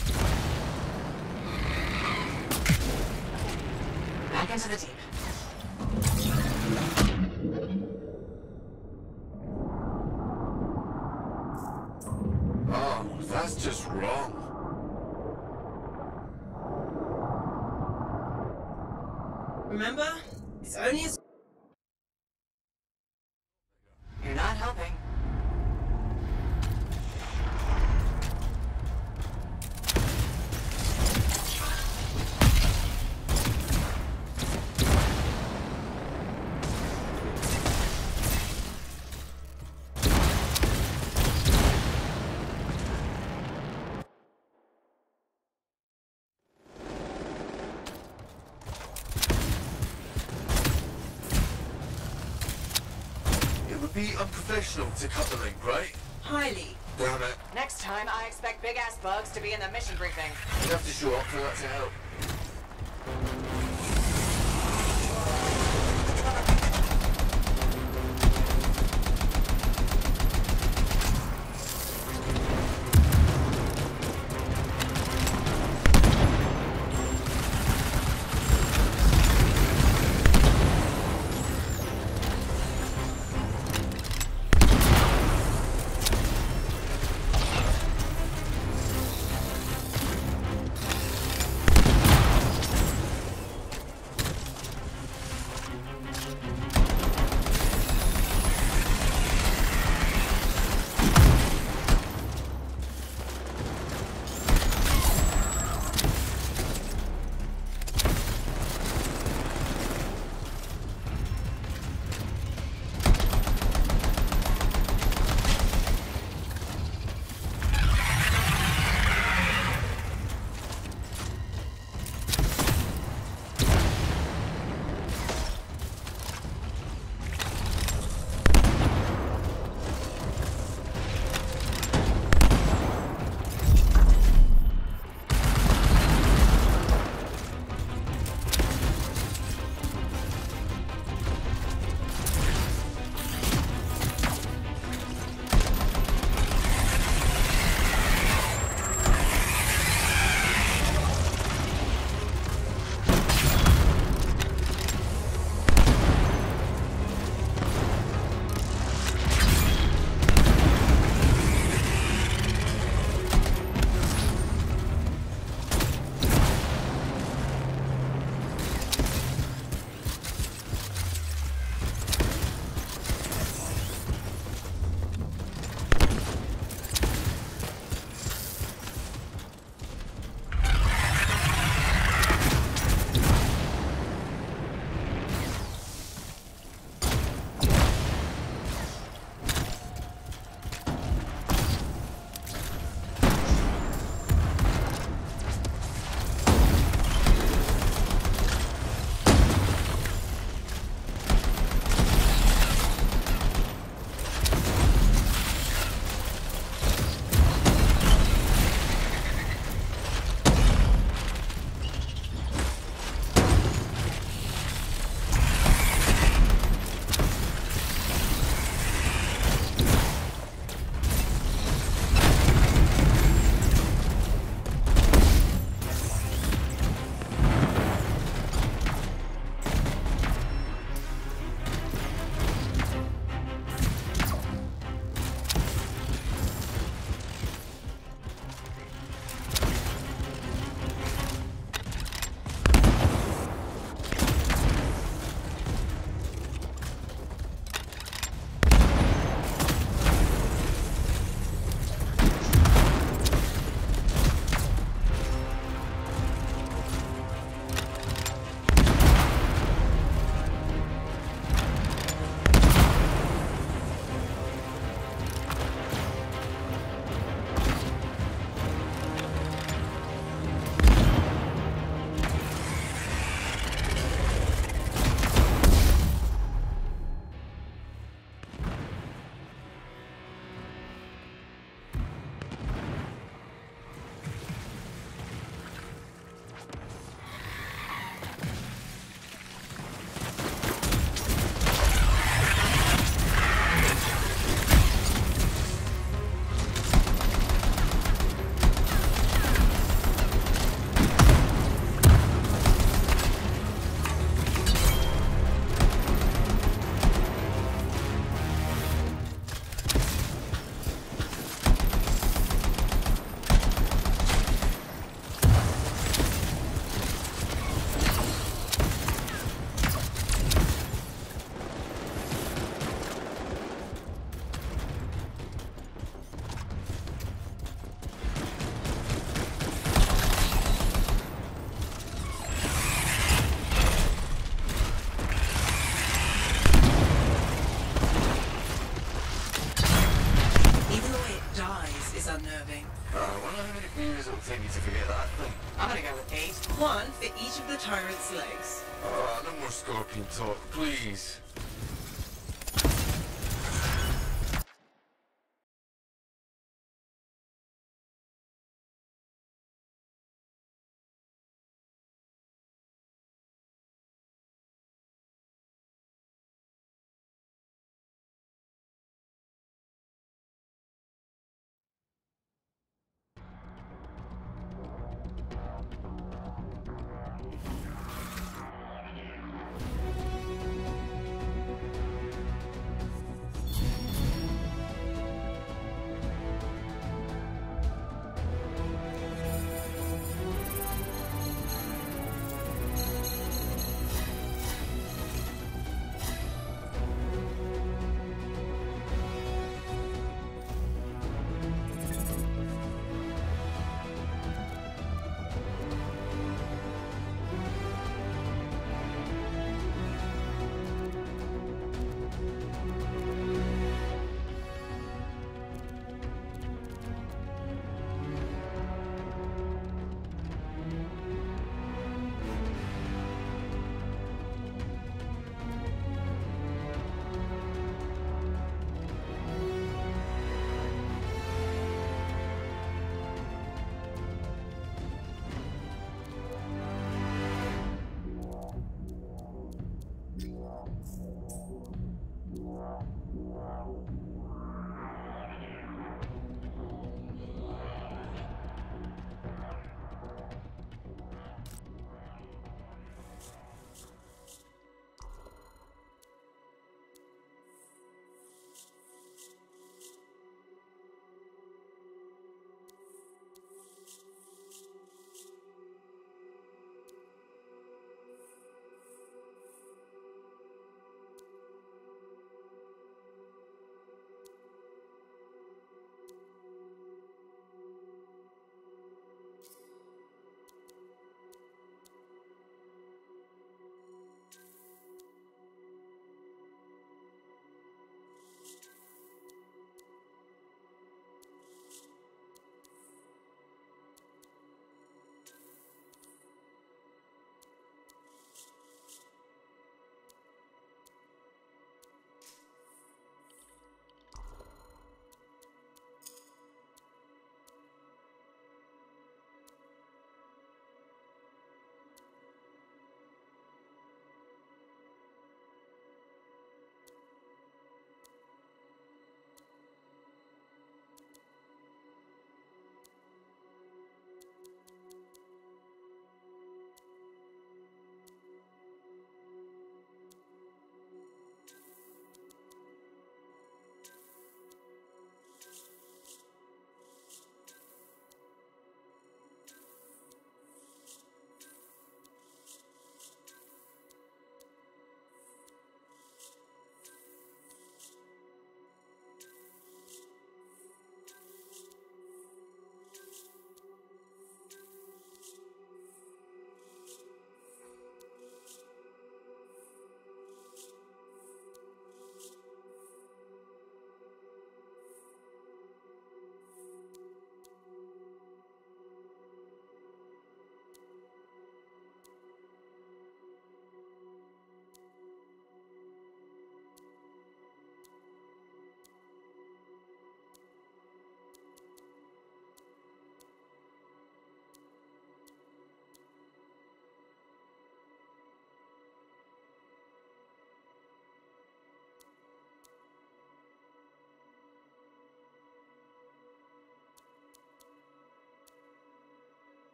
Back into the deep. Oh, that's just wrong. Remember? It's only as... You're not helping. It would be unprofessional to cut the link, right? Highly. Damn it. Next time, I expect big-ass bugs to be in the mission briefing. You have to show up for that to help. Okay, one for each of the tyrant's legs. No more scorpion talk, please.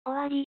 終わり。